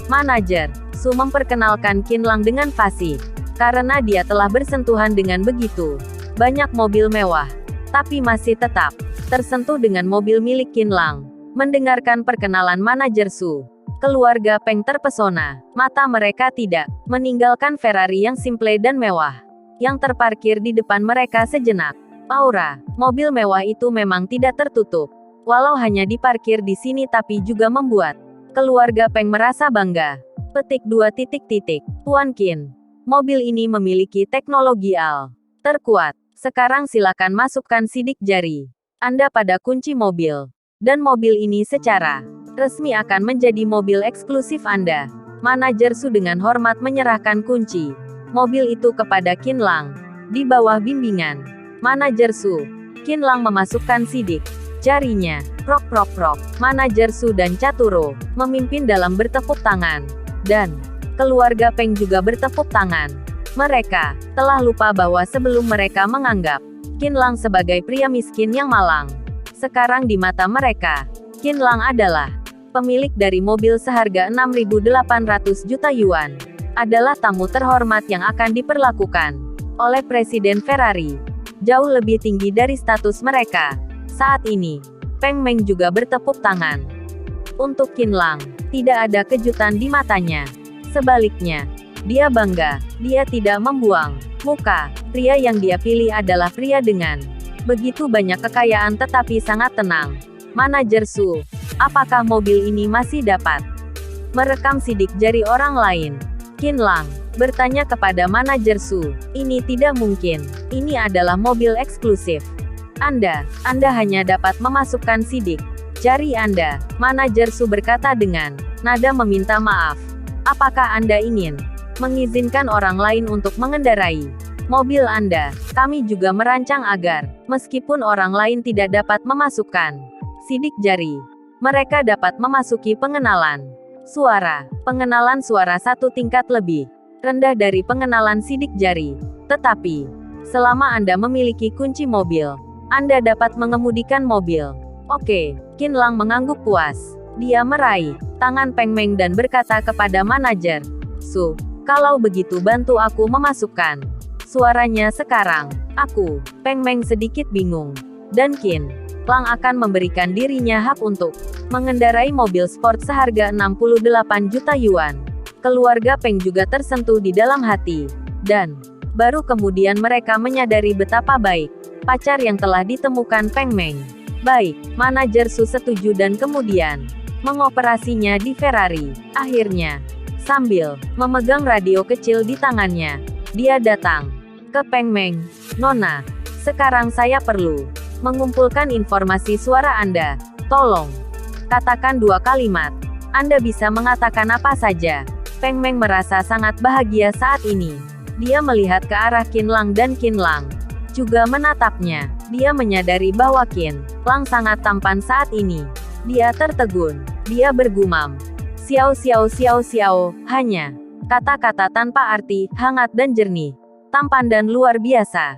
Manajer Su memperkenalkan Qin Lang dengan fasih, karena dia telah bersentuhan dengan begitu banyak mobil mewah, tapi masih tetap tersentuh dengan mobil milik Qin Lang. Mendengarkan perkenalan manajer Su, keluarga Peng terpesona. Mata mereka tidak meninggalkan Ferrari yang simple dan mewah, yang terparkir di depan mereka sejenak. Aura mobil mewah itu memang tidak tertutup Walau hanya diparkir di sini tapi juga membuat keluarga Peng merasa bangga. Petik 2 titik titik. Tuan Qin. Mobil ini memiliki teknologi AL terkuat. Sekarang silakan masukkan sidik jari Anda pada kunci mobil. Dan mobil ini secara resmi akan menjadi mobil eksklusif Anda. Manajer Su dengan hormat menyerahkan kunci mobil itu kepada Qin Lang. Di bawah bimbingan Manajer Su, Qin Lang memasukkan sidik jarinya. Prok prok prok. Manajer Su dan Caturo memimpin dalam bertepuk tangan. Dan keluarga Peng juga bertepuk tangan. Mereka telah lupa bahwa sebelum mereka menganggap Qin Lang sebagai pria miskin yang malang, sekarang di mata mereka, Qin Lang adalah pemilik dari mobil seharga 6.800 juta yuan, adalah tamu terhormat yang akan diperlakukan oleh Presiden Ferrari. Jauh lebih tinggi dari status mereka. Saat ini, Peng Meng juga bertepuk tangan. Untuk Qin Lang, tidak ada kejutan di matanya. Sebaliknya, dia bangga. Dia tidak membuang muka. Pria yang dia pilih adalah pria dengan begitu banyak kekayaan tetapi sangat tenang. Manajer Su, apakah mobil ini masih dapat merekam sidik jari orang lain? Qin Lang bertanya kepada manajer Su. Ini tidak mungkin. Ini adalah mobil eksklusif. Anda hanya dapat memasukkan sidik jari Anda. Manajer Su berkata dengan nada meminta maaf. Apakah Anda ingin mengizinkan orang lain untuk mengendarai mobil Anda? Kami juga merancang agar, meskipun orang lain tidak dapat memasukkan sidik jari, mereka dapat memasuki pengenalan suara. Pengenalan suara satu tingkat lebih rendah dari pengenalan sidik jari. Tetapi, selama Anda memiliki kunci mobil, Anda dapat mengemudikan mobil. Oke, Qin Lang mengangguk puas. Dia meraih tangan Peng Meng dan berkata kepada manajer Su, kalau begitu bantu aku memasukkan suaranya sekarang. Aku, Peng Meng sedikit bingung. Dan Qin Lang akan memberikan dirinya hak untuk mengendarai mobil sport seharga 68 juta yuan. Keluarga Peng juga tersentuh di dalam hati. Dan baru kemudian mereka menyadari betapa baik pacar yang telah ditemukan Peng Meng. Baik, manajer Su setuju dan kemudian mengoperasinya di Ferrari. Akhirnya, sambil memegang radio kecil di tangannya, dia datang ke Peng Meng. Nona, sekarang saya perlu mengumpulkan informasi suara Anda. Tolong, katakan 2 kalimat. Anda bisa mengatakan apa saja. Peng Meng merasa sangat bahagia saat ini. Dia melihat ke arah Qin Lang dan Qin Lang juga menatapnya. Dia menyadari bahwa Qin Lang sangat tampan saat ini. Dia tertegun. Dia bergumam. Xiao xiao xiao xiao, hanya kata-kata tanpa arti, hangat dan jernih. Tampan dan luar biasa.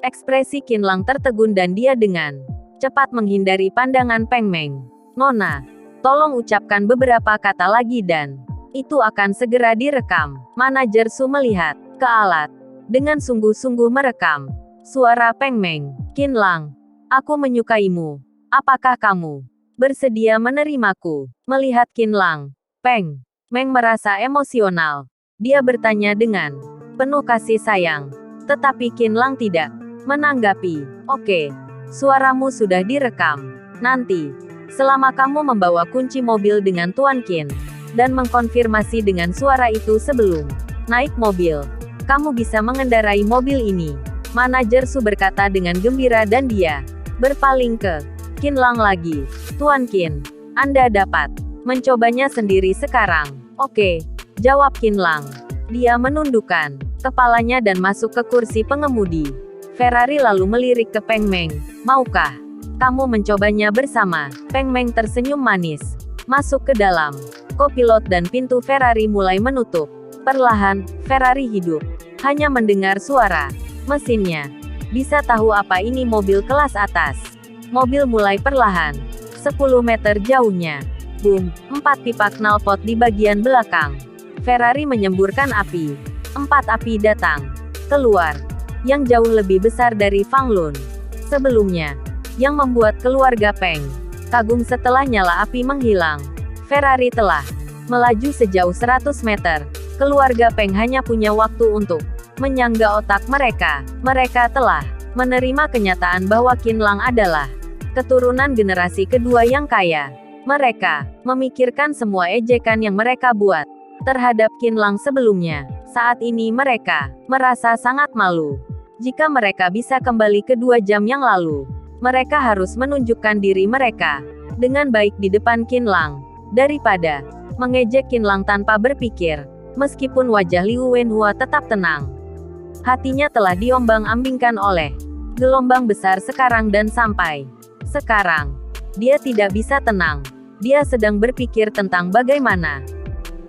Ekspresi Qin Lang tertegun dan dia dengan cepat menghindari pandangan Peng Meng. Nona, tolong ucapkan beberapa kata lagi dan itu akan segera direkam. Manajer Su melihat ke alat dengan sungguh-sungguh merekam suara Peng Meng. Qin Lang, aku menyukaimu. Apakah kamu bersedia menerimaku? Melihat Qin Lang, Peng Meng merasa emosional. Dia bertanya dengan penuh kasih sayang. Tetapi Qin Lang tidak menanggapi. Oke, suaramu sudah direkam. Nanti, selama kamu membawa kunci mobil dengan Tuan Qin, dan mengkonfirmasi dengan suara itu sebelum naik mobil, kamu bisa mengendarai mobil ini. Manajer Su berkata dengan gembira dan dia berpaling ke Qin Lang lagi. Tuan Qin, Anda dapat mencobanya sendiri sekarang. Oke, jawab Qin Lang. Dia menundukkan kepalanya dan masuk ke kursi pengemudi. Ferrari lalu melirik ke Peng Meng. Maukah kamu mencobanya bersama? Peng Meng tersenyum manis. Masuk ke dalam kopilot dan pintu Ferrari mulai menutup. Perlahan, Ferrari hidup. Hanya mendengar suara mesinnya. Bisa tahu apa ini mobil kelas atas. Mobil mulai perlahan. 10 meter jauhnya. Boom, 4 pipa knalpot di bagian belakang. Ferrari menyemburkan api. 4 api datang keluar. Yang jauh lebih besar dari Fang Lun sebelumnya. Yang membuat keluarga Peng kagum setelah nyala api menghilang. Ferrari telah melaju sejauh 100 meter. Keluarga Peng hanya punya waktu untuk menyangga otak mereka. Mereka telah menerima kenyataan bahwa Qin Lang adalah keturunan generasi kedua yang kaya. Mereka memikirkan semua ejekan yang mereka buat terhadap Qin Lang sebelumnya. Saat ini mereka merasa sangat malu. Jika mereka bisa kembali ke 2 jam yang lalu, mereka harus menunjukkan diri mereka dengan baik di depan Qin Lang, daripada mengejek Qin Lang tanpa berpikir. Meskipun wajah Liu Wenhua tetap tenang, hatinya telah diombang-ambingkan oleh gelombang besar sekarang dan sampai sekarang, dia tidak bisa tenang. Dia sedang berpikir tentang bagaimana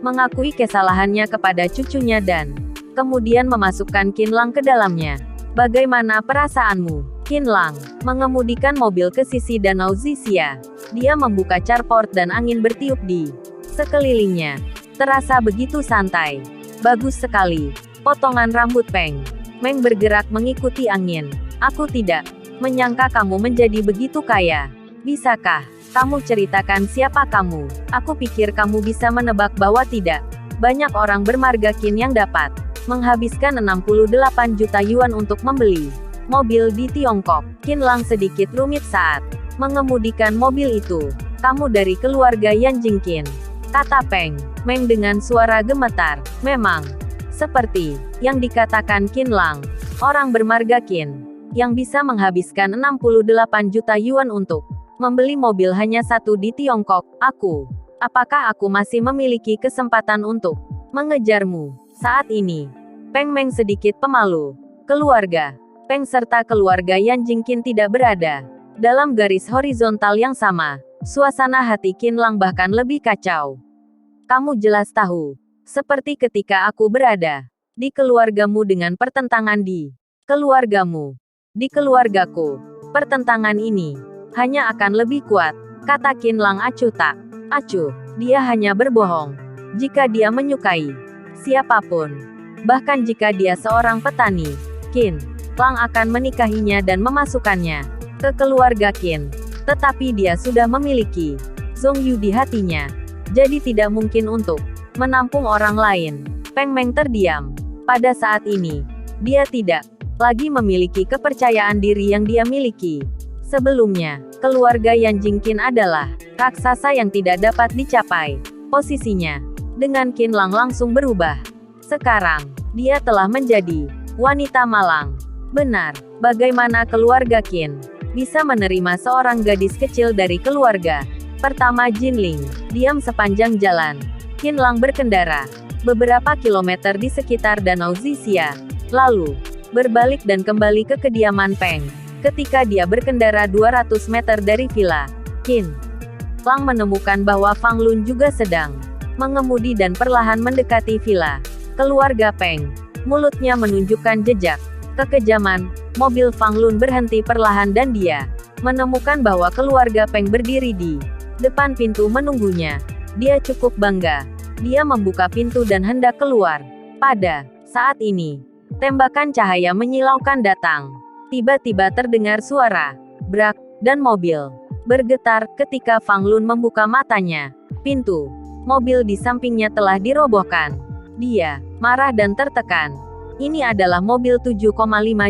mengakui kesalahannya kepada cucunya dan kemudian memasukkan Qin Lang ke dalamnya. Bagaimana perasaanmu? Qin Lang mengemudikan mobil ke sisi Danau Zixia. Dia membuka carport dan angin bertiup di sekelilingnya. Terasa begitu santai. Bagus sekali. Potongan rambut Peng Meng bergerak mengikuti angin. Aku tidak menyangka kamu menjadi begitu kaya. Bisakah kamu ceritakan siapa kamu? Aku pikir kamu bisa menebak bahwa tidak banyak orang bermarga Qin yang dapat menghabiskan 68 juta yuan untuk membeli mobil di Tiongkok. Qin Lang sedikit rumit saat mengemudikan mobil itu. Kamu dari keluarga Yan Jingqin, kata Peng Meng dengan suara gemetar. Memang seperti yang dikatakan Qin Lang, orang bermarga Qin yang bisa menghabiskan 68 juta yuan untuk membeli mobil hanya satu di Tiongkok. Apakah aku masih memiliki kesempatan untuk mengejarmu? Saat ini, Peng Meng sedikit pemalu. Keluarga Peng serta keluarga Yan Jingqin tidak berada dalam garis horizontal yang sama. Suasana hati Qin Lang bahkan lebih kacau. Kamu jelas tahu, seperti ketika aku berada di keluargamu dengan pertentangan di keluargamu. Di keluargaku, pertentangan ini hanya akan lebih kuat, kata Qin Lang acuh tak acuh. Dia hanya berbohong jika dia menyukai siapapun. Bahkan jika dia seorang petani, Qin Lang akan menikahinya dan memasukkannya ke keluarga Qin. Tetapi dia sudah memiliki Zhong Yu di hatinya, jadi tidak mungkin untuk menampung orang lain. Peng Meng terdiam. Pada saat ini, dia tidak lagi memiliki kepercayaan diri yang dia miliki. Sebelumnya, keluarga Yan Jingqin adalah raksasa yang tidak dapat dicapai. Posisinya dengan Qin Lang langsung berubah. Sekarang, dia telah menjadi wanita malang. Benar, bagaimana keluarga Qin bisa menerima seorang gadis kecil dari keluarga pertama Jinling? Diam sepanjang jalan. Qin Lang berkendara beberapa kilometer di sekitar Danau Zixia, lalu berbalik dan kembali ke kediaman Peng. Ketika dia berkendara 200 meter dari villa, Qin Lang menemukan bahwa Fang Lun juga sedang mengemudi dan perlahan mendekati villa keluarga Peng. Mulutnya menunjukkan jejak kekejaman. Mobil Fang Lun berhenti perlahan dan dia menemukan bahwa keluarga Peng berdiri di depan pintu menunggunya. Dia cukup bangga. Dia membuka pintu dan hendak keluar. Pada saat ini, tembakan cahaya menyilaukan datang. Tiba-tiba terdengar suara brak, dan mobil bergetar. Ketika Fang Lun membuka matanya, pintu mobil di sampingnya telah dirobohkan. Dia marah dan tertekan. Ini adalah mobil 7,5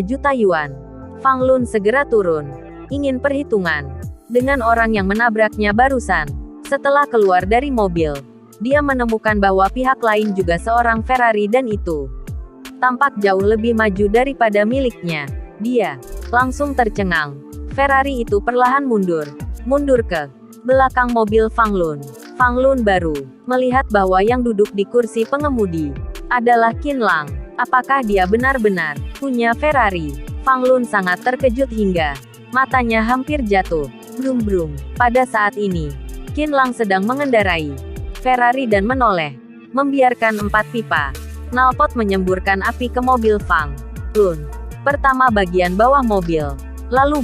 juta yuan. Fang Lun segera turun. Ingin perhitungan dengan orang yang menabraknya barusan. Setelah keluar dari mobil, dia menemukan bahwa pihak lain juga seorang Ferrari dan itu tampak jauh lebih maju daripada miliknya. Dia langsung tercengang. Ferrari itu perlahan mundur ke belakang mobil Fang Lun. Fang Lun baru melihat bahwa yang duduk di kursi pengemudi adalah Qin Lang. Apakah dia benar-benar punya Ferrari? Fang Lun sangat terkejut hingga matanya hampir jatuh. Brum-brum. Pada saat ini, Qin Lang sedang mengendarai Ferrari dan menoleh, membiarkan 4 pipa knalpot menyemburkan api ke mobil Fang Lun. Pertama bagian bawah mobil, lalu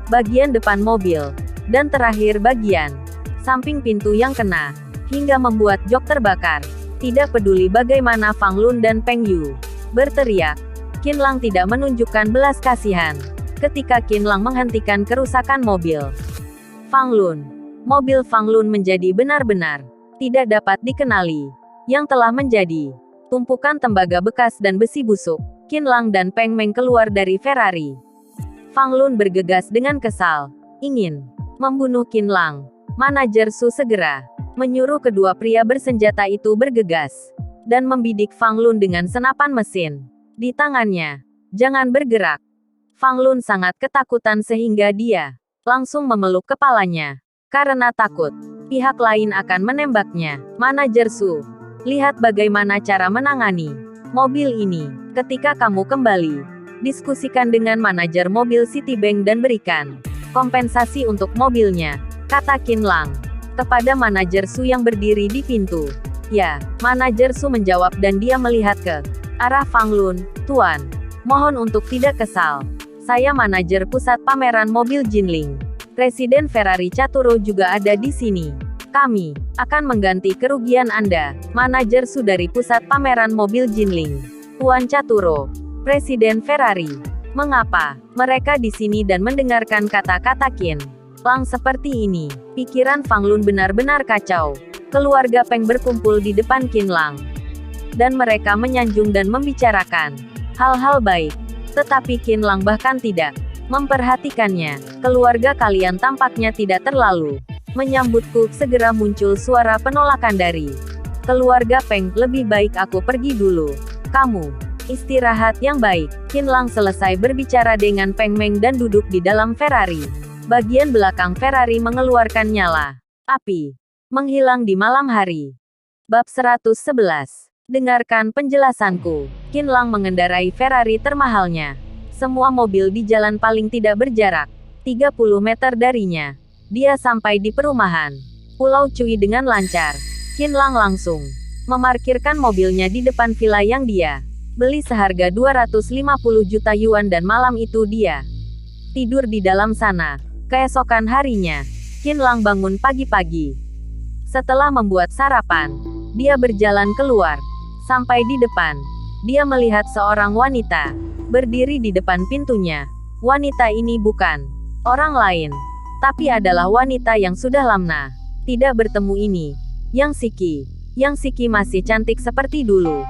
bagian depan mobil, dan terakhir bagian samping pintu yang kena, hingga membuat jok terbakar. Tidak peduli bagaimana Fang Lun dan Peng Yu berteriak, Qin Lang tidak menunjukkan belas kasihan. Ketika Qin Lang menghentikan kerusakan mobil Fang Lun, mobil Fang Lun menjadi benar-benar tidak dapat dikenali, yang telah menjadi tumpukan tembaga bekas dan besi busuk. Qin Lang dan Peng Meng keluar dari Ferrari. Fang Lun bergegas dengan kesal. ingin membunuh Qin Lang. Manajer Su segera menyuruh kedua pria bersenjata itu bergegas dan membidik Fang Lun dengan senapan mesin di tangannya. Jangan bergerak. Fang Lun sangat ketakutan sehingga dia langsung memeluk kepalanya karena takut pihak lain akan menembaknya. Manajer Su, lihat bagaimana cara menangani mobil ini. Ketika kamu kembali, diskusikan dengan manajer mobil Citibank dan berikan kompensasi untuk mobilnya, kata Qin Lang kepada manajer Su yang berdiri di pintu. Ya, manajer Su menjawab dan dia melihat ke arah Fang Lun. Tuan, mohon untuk tidak kesal. Saya manajer pusat pameran mobil Jinling. Presiden Ferrari Caturo juga ada di sini. Kami akan mengganti kerugian Anda. Manajer Su dari pusat pameran mobil Jinling. Tuan Caturo, Presiden Ferrari. Mengapa mereka di sini dan mendengarkan kata-kata Qin Lang seperti ini? Pikiran Fang Lun benar-benar kacau. Keluarga Peng berkumpul di depan Qin Lang, dan mereka menyanjung dan membicarakan hal-hal baik. Tetapi Qin Lang bahkan tidak memperhatikannya. Keluarga kalian tampaknya tidak terlalu menyambutku. Segera muncul suara penolakan dari keluarga Peng. Lebih baik aku pergi dulu. Kamu istirahat yang baik. Qin Lang selesai berbicara dengan Peng Meng dan duduk di dalam Ferrari. Bagian belakang Ferrari mengeluarkan nyala api, menghilang di malam hari. Bab 111. Dengarkan penjelasanku. Qin Lang mengendarai Ferrari termahalnya. Semua mobil di jalan paling tidak berjarak 30 meter darinya. Dia sampai di perumahan Pulau Cui dengan lancar. Qin Lang langsung memarkirkan mobilnya di depan villa yang dia beli seharga 250 juta yuan dan malam itu dia tidur di dalam sana. Keesokan harinya, Qin Lang bangun pagi-pagi. Setelah membuat sarapan, dia berjalan keluar. Sampai di depan, dia melihat seorang wanita berdiri di depan pintunya. Wanita ini bukan orang lain, tapi adalah wanita yang sudah lama tidak bertemu ini. Yang Siki masih cantik seperti dulu.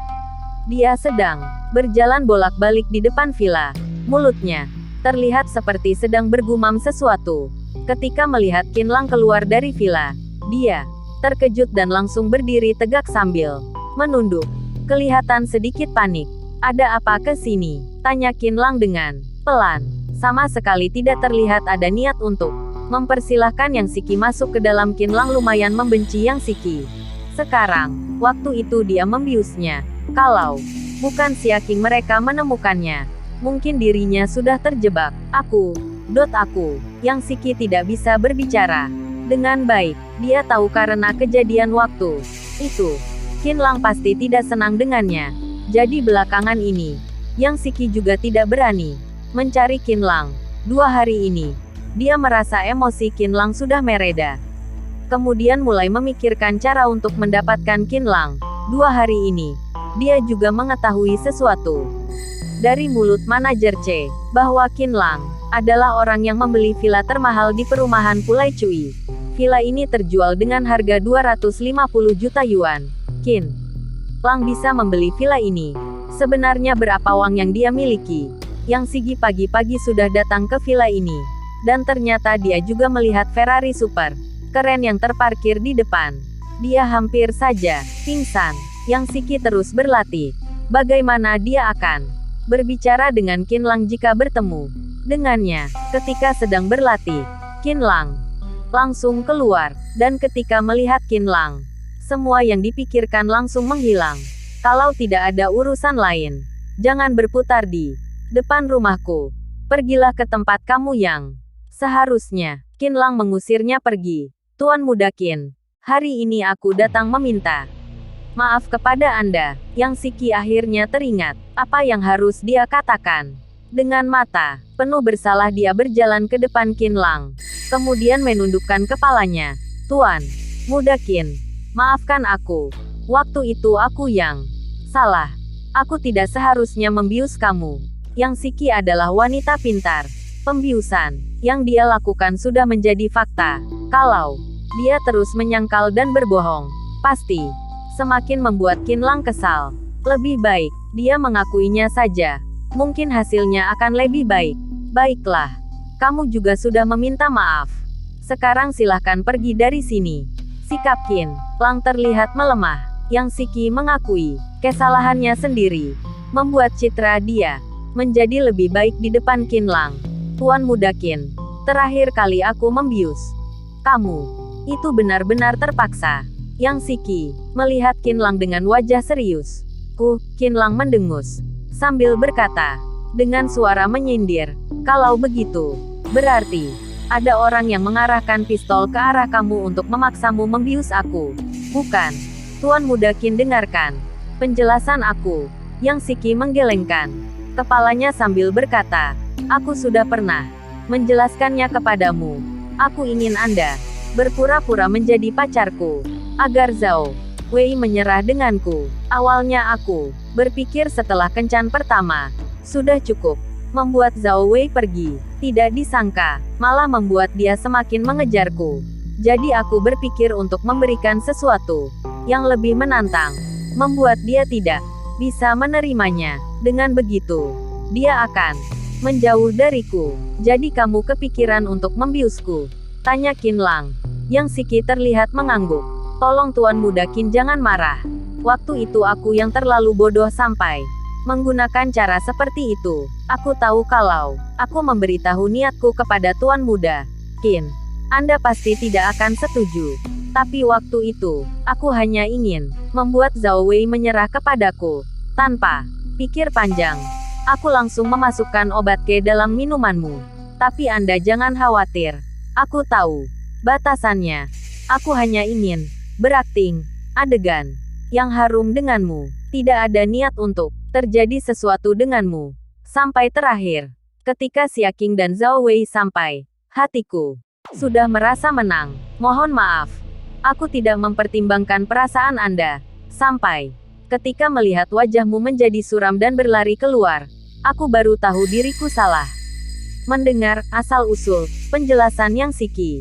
Dia sedang berjalan bolak-balik di depan villa. Mulutnya terlihat seperti sedang bergumam sesuatu. Ketika melihat Qin Lang keluar dari villa, dia terkejut dan langsung berdiri tegak sambil menunduk. Kelihatan sedikit panik. Ada apa ke sini? Tanya Qin Lang dengan pelan. Sama sekali tidak terlihat ada niat untuk mempersilahkan Yang Siki masuk ke dalam. Qin Lang lumayan membenci Yang Siki. Sekarang, waktu itu dia membiusnya. Kalau bukan si King mereka menemukannya, mungkin dirinya sudah terjebak. Aku. Yang Siki tidak bisa berbicara dengan baik. Dia tahu karena kejadian waktu itu, Qin Lang pasti tidak senang dengannya. Jadi belakangan ini, Yang Siki juga tidak berani mencari Qin Lang. 2 hari ini, dia merasa emosi Qin Lang sudah mereda. Kemudian mulai memikirkan cara untuk mendapatkan Qin Lang. 2 hari ini, dia juga mengetahui sesuatu dari mulut manajer C, bahwa Qin Lang adalah orang yang membeli villa termahal di perumahan Pulau Cui. Villa ini terjual dengan harga 250 juta yuan. Qin Lang bisa membeli villa ini. Sebenarnya berapa uang yang dia miliki? Yang Sigi pagi-pagi sudah datang ke villa ini. Dan ternyata dia juga melihat Ferrari super keren yang terparkir di depan. Dia hampir saja pingsan. Yang Sigi terus berlatih. Bagaimana dia akan berbicara dengan Qin Lang jika bertemu dengannya ketika sedang berlatih? Qin Lang langsung keluar, dan ketika melihat Qin Lang, semua yang dipikirkan langsung menghilang. Kalau tidak ada urusan lain, jangan berputar di depan rumahku. Pergilah ke tempat kamu yang seharusnya. Qin Lang mengusirnya pergi. Tuan Muda Qin, hari ini aku datang meminta maaf kepada Anda. Yang Siki akhirnya teringat apa yang harus dia katakan. Dengan mata penuh bersalah dia berjalan ke depan Qin Lang. Kemudian menundukkan kepalanya. Tuan Muda Qin, maafkan aku. Waktu itu aku yang salah. Aku tidak seharusnya membius kamu. Yang Siki adalah wanita pintar. Pembiusan yang dia lakukan sudah menjadi fakta. Kalau dia terus menyangkal dan berbohong, pasti semakin membuat Qin Lang kesal. Lebih baik dia mengakuinya saja. Mungkin hasilnya akan lebih baik. Baiklah, Kamu juga sudah meminta maaf. Sekarang silahkan pergi dari sini. Sikap Qin Lang terlihat melemah. Yang Siki mengakui kesalahannya sendiri. Membuat citra dia menjadi lebih baik di depan Qin Lang. Tuan Muda Qin, terakhir kali aku membius kamu. Itu benar-benar terpaksa. Yang Siki melihat Qin Lang dengan wajah serius. Qin Lang mendengus sambil berkata dengan suara menyindir, kalau begitu, berarti ada orang yang mengarahkan pistol ke arah kamu untuk memaksamu membius aku. Bukan. Tuan Muda Qin, dengarkan penjelasan aku. Yang Siki menggelengkan kepalanya sambil berkata, aku sudah pernah menjelaskannya kepadamu. Aku ingin Anda berpura-pura menjadi pacarku, agar Zhao Wei menyerah denganku. Awalnya aku berpikir setelah kencan pertama, sudah cukup membuat Zhao Wei pergi. Tidak disangka, malah membuat dia semakin mengejarku. Jadi aku berpikir untuk memberikan sesuatu yang lebih menantang, membuat dia tidak bisa menerimanya. Dengan begitu, dia akan menjauh dariku. Jadi kamu kepikiran untuk membiusku? Tanya Qin Lang. Yang Siki terlihat mengangguk. Tolong Tuan Muda Qin, jangan marah. Waktu itu aku yang terlalu bodoh sampai menggunakan cara seperti itu. Aku tahu kalau aku memberitahu niatku kepada Tuan Muda Qin, Anda pasti tidak akan setuju. Tapi waktu itu, aku hanya ingin membuat Zhao Wei menyerah kepadaku. Tanpa pikir panjang, aku langsung memasukkan obat ke dalam minumanmu. Tapi Anda jangan khawatir. Aku tahu batasannya. Aku hanya ingin berakting adegan yang harum denganmu. Tidak ada niat untuk terjadi sesuatu denganmu. Sampai terakhir, ketika Xia Qing dan Zhao Wei sampai, hatiku sudah merasa menang. Mohon maaf, aku tidak mempertimbangkan perasaan Anda. Sampai ketika melihat wajahmu menjadi suram dan berlari keluar, aku baru tahu diriku salah. Mendengar asal-usul penjelasan Yang Siki,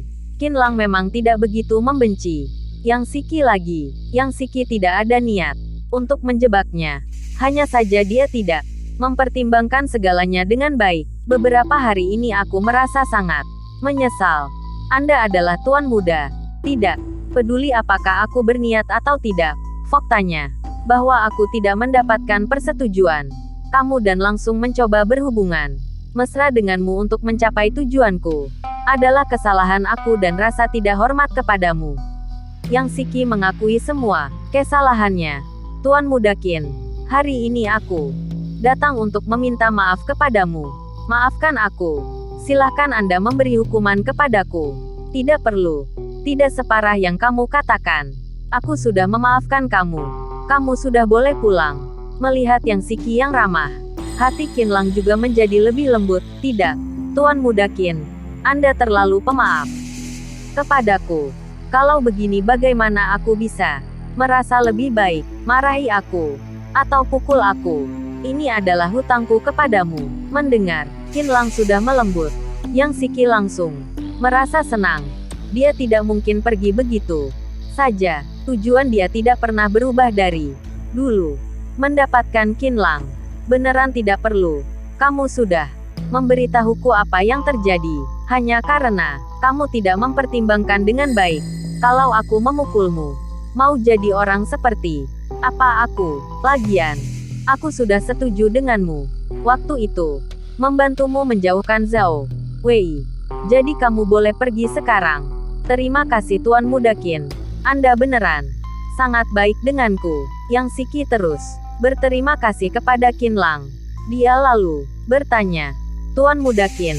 Qin Lang memang tidak begitu membenci Yang Siki lagi. Yang Siki tidak ada niat untuk menjebaknya. Hanya saja dia tidak mempertimbangkan segalanya dengan baik. Beberapa hari ini aku merasa sangat menyesal. Anda adalah tuan muda. Tidak peduli apakah aku berniat atau tidak. Faktanya bahwa aku tidak mendapatkan persetujuan kamu dan langsung mencoba berhubungan mesra denganmu untuk mencapai tujuanku adalah kesalahan aku dan rasa tidak hormat kepadamu. Yang Siki mengakui semua kesalahannya. Tuan Muda Qin, hari ini aku datang untuk meminta maaf kepadamu. Maafkan aku. Silahkan Anda memberi hukuman kepadaku. Tidak perlu. Tidak separah yang kamu katakan. Aku sudah memaafkan kamu. Kamu sudah boleh pulang. Melihat Yang Siki yang ramah, hati Qin Lang juga menjadi lebih lembut. Tidak, Tuan Muda Qin, Anda terlalu pemaaf kepadaku. Kalau begini bagaimana aku bisa merasa lebih baik? Marahi aku atau pukul aku. Ini adalah hutangku kepadamu. Mendengar Qin Lang sudah melembut, Yang Siki langsung merasa senang. Dia tidak mungkin pergi begitu saja. Tujuan dia tidak pernah berubah dari dulu. Mendapatkan Qin Lang. Beneran tidak perlu. Kamu sudah memberitahuku apa yang terjadi. Hanya karena kamu tidak mempertimbangkan dengan baik. Kalau aku memukulmu, mau jadi orang seperti apa aku? Lagian, aku sudah setuju denganmu. Waktu itu, membantumu menjauhkan Zhao Wei. Jadi kamu boleh pergi sekarang. Terima kasih Tuan Muda Qin. Anda beneran sangat baik denganku. Yang Siki terus berterima kasih kepada Qin Lang. Dia lalu bertanya, Tuan Muda Qin,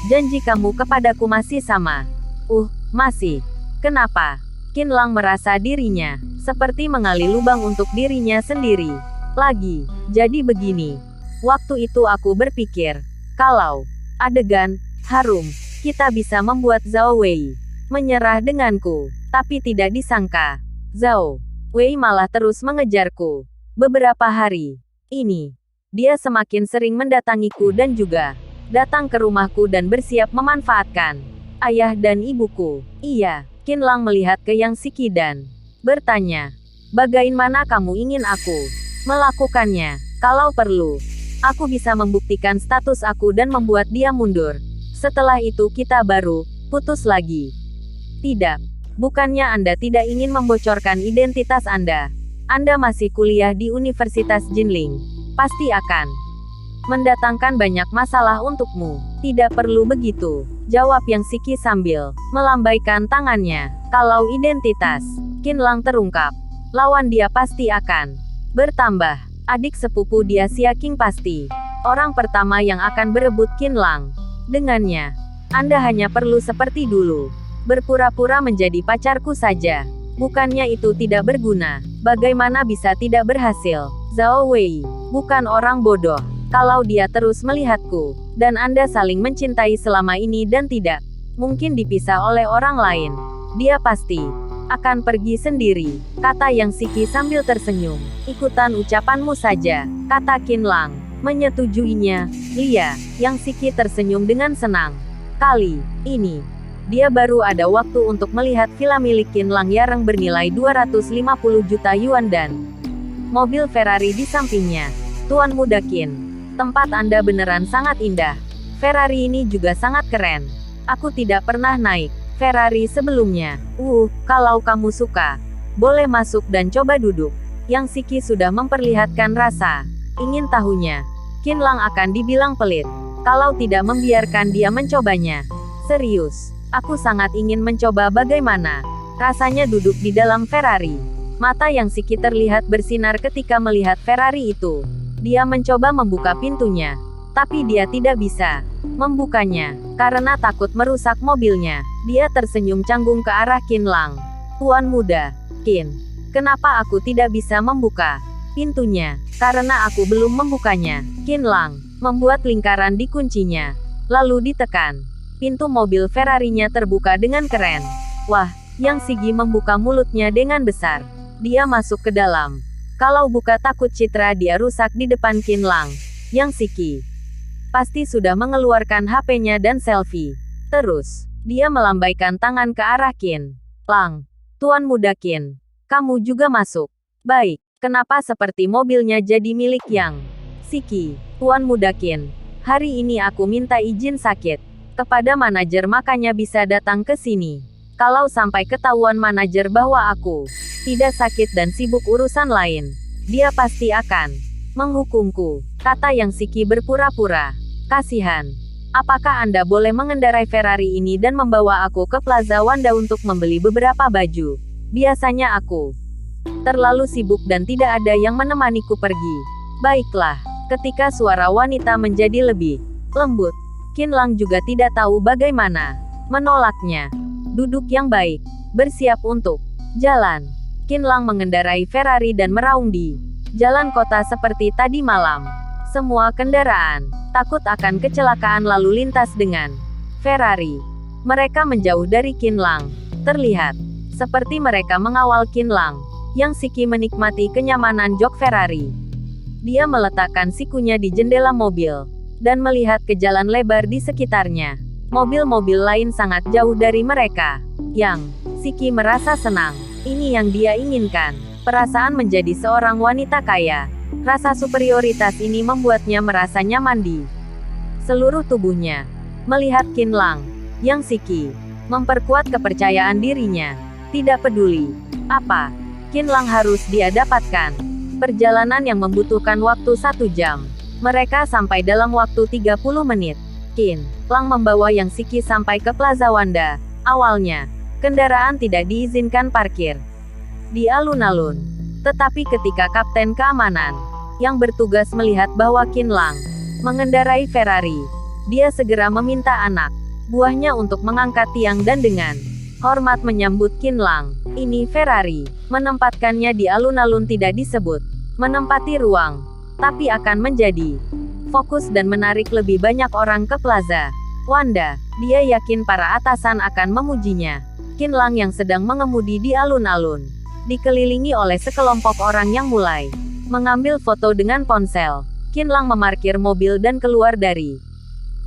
janji kamu kepadaku masih sama? Masih. Kenapa? Qin Lang merasa dirinya seperti mengali lubang untuk dirinya sendiri. Lagi. Jadi begini. Waktu itu aku berpikir, kalau adegan harum, kita bisa membuat Zhao Wei menyerah denganku. Tapi tidak disangka, Zhao Wei malah terus mengejarku. Beberapa hari ini, dia semakin sering mendatangiku dan juga datang ke rumahku dan bersiap memanfaatkan ayah dan ibuku. Iya. Qin Lang melihat ke Yang Siki dan bertanya, bagaimana kamu ingin aku melakukannya? Kalau perlu, aku bisa membuktikan status aku dan membuat dia mundur. Setelah itu kita baru putus lagi. Tidak. Bukannya Anda tidak ingin membocorkan identitas Anda? Anda masih kuliah di Universitas Jinling. Pasti akan mendatangkan banyak masalah untukmu. Tidak perlu begitu, jawab Yang Siki sambil melambaikan tangannya. Kalau identitas Qinlang terungkap, lawan dia pasti akan bertambah. Adik sepupu dia Xia Qing pasti orang pertama yang akan berebut Qinlang. Dengannya, Anda hanya perlu seperti dulu, berpura-pura menjadi pacarku saja. Bukannya itu tidak berguna? Bagaimana bisa tidak berhasil? Zhao Wei bukan orang bodoh. Kalau dia terus melihatku, dan Anda saling mencintai selama ini dan tidak mungkin dipisah oleh orang lain, dia pasti akan pergi sendiri, kata Yang Siki sambil tersenyum. Ikutan ucapanmu saja, kata Qinlang. Menyetujuinya, iya, Yang Siki tersenyum dengan senang. Kali ini, dia baru ada waktu untuk melihat villa milik Qinlang yang bernilai 250 juta yuan dan mobil Ferrari di sampingnya. Tuan Muda Qin, tempat Anda beneran sangat indah. Ferrari ini juga sangat keren. Aku tidak pernah naik Ferrari sebelumnya. Kalau kamu suka, boleh masuk dan coba duduk. Yang Siki sudah memperlihatkan rasa ingin tahunya. Qinlang akan dibilang pelit kalau tidak membiarkan dia mencobanya. Serius, aku sangat ingin mencoba bagaimana rasanya duduk di dalam Ferrari. Mata Yang Siki terlihat bersinar ketika melihat Ferrari itu. Dia mencoba membuka pintunya, tapi dia tidak bisa membukanya karena takut merusak mobilnya. Dia tersenyum canggung ke arah Qinlang. Tuan Muda Qin, kenapa aku tidak bisa membuka pintunya? Karena aku belum membukanya. Qinlang membuat lingkaran di kuncinya, lalu ditekan. Pintu mobil Ferrari-nya terbuka dengan keren. Wah, Yang Siki membuka mulutnya dengan besar. Dia masuk ke dalam. Kalau buka takut citra dia rusak di depan Qinlang. Yang Siki pasti sudah mengeluarkan HP-nya dan selfie. Terus, dia melambaikan tangan ke arah Qinlang. Tuan Muda Qin, kamu juga masuk. Baik, kenapa seperti mobilnya jadi milik Yang Siki? Tuan Muda Qin, hari ini aku minta izin sakit kepada manajer makanya bisa datang ke sini. Kalau sampai ketahuan manajer bahwa aku tidak sakit dan sibuk urusan lain, dia pasti akan menghukumku, kata Yang Siki berpura-pura kasihan. Apakah Anda boleh mengendarai Ferrari ini dan membawa aku ke Plaza Wanda untuk membeli beberapa baju? Biasanya aku terlalu sibuk dan tidak ada yang menemaniku pergi. Baiklah, ketika suara wanita menjadi lebih lembut, Qinlang juga tidak tahu bagaimana menolaknya. Duduk yang baik, bersiap untuk jalan. Qinlang mengendarai Ferrari dan meraung di jalan kota seperti tadi malam. Semua kendaraan takut akan kecelakaan lalu lintas dengan Ferrari. Mereka menjauh dari Qinlang. Terlihat seperti mereka mengawal Qinlang. Yang Siki menikmati kenyamanan jok Ferrari. Dia meletakkan sikunya di jendela mobil dan melihat ke jalan lebar di sekitarnya. Mobil-mobil lain sangat jauh dari mereka. Yang Siki merasa senang. Ini yang dia inginkan. Perasaan menjadi seorang wanita kaya. Rasa superioritas ini membuatnya merasa nyaman di seluruh tubuhnya. Melihat Qinlang, Yang Siki memperkuat kepercayaan dirinya. Tidak peduli apa Qinlang harus dia dapatkan. Perjalanan yang membutuhkan waktu 1 jam. Mereka sampai dalam waktu 30 menit. Qinlang membawa Yang Siki sampai ke Plaza Wanda. Awalnya, kendaraan tidak diizinkan parkir di alun-alun. Tetapi ketika Kapten Keamanan yang bertugas melihat bahwa Qinlang mengendarai Ferrari, dia segera meminta anak buahnya untuk mengangkat tiang dan dengan hormat menyambut Qinlang. Ini Ferrari. Menempatkannya di alun-alun tidak disebut menempati ruang, tapi akan menjadi fokus dan menarik lebih banyak orang ke Plaza Wanda. Dia yakin para atasan akan memujinya. Qinlang yang sedang mengemudi di alun-alun, dikelilingi oleh sekelompok orang yang mulai mengambil foto dengan ponsel. Qinlang memarkir mobil dan keluar dari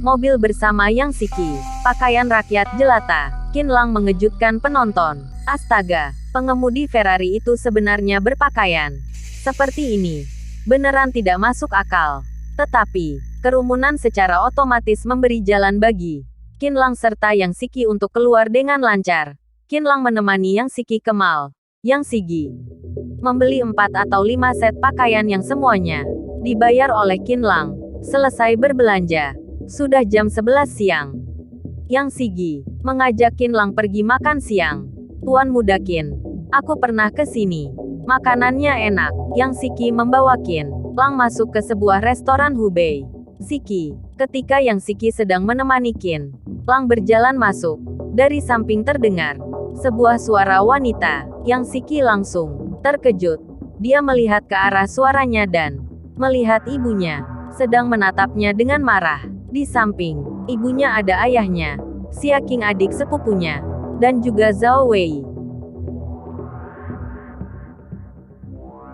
mobil bersama Yang Siki. Pakaian rakyat jelata. Qinlang mengejutkan penonton. Astaga, pengemudi Ferrari itu sebenarnya berpakaian seperti ini. Beneran tidak masuk akal. Tetapi, kerumunan secara otomatis memberi jalan bagi Qin Lang serta Yang Siki untuk keluar dengan lancar. Qin Lang menemani Yang Siki ke mall. Yang Sigi membeli 4 atau 5 set pakaian yang semuanya dibayar oleh Qin Lang. Selesai berbelanja, sudah jam 11 siang. Yang Sigi mengajak Qin Lang pergi makan siang. Tuan muda Qin, aku pernah ke sini. Makanannya enak. Yang Siki membawa Qin Lang masuk ke sebuah restoran Hubei. Siki, ketika Yang Siki sedang menemani Qin Lang berjalan masuk, dari samping terdengar sebuah suara wanita. Yang Siki langsung terkejut. Dia melihat ke arah suaranya dan melihat ibunya sedang menatapnya dengan marah. Di samping ibunya ada ayahnya, Xia Qing adik sepupunya, dan juga Zhao Wei.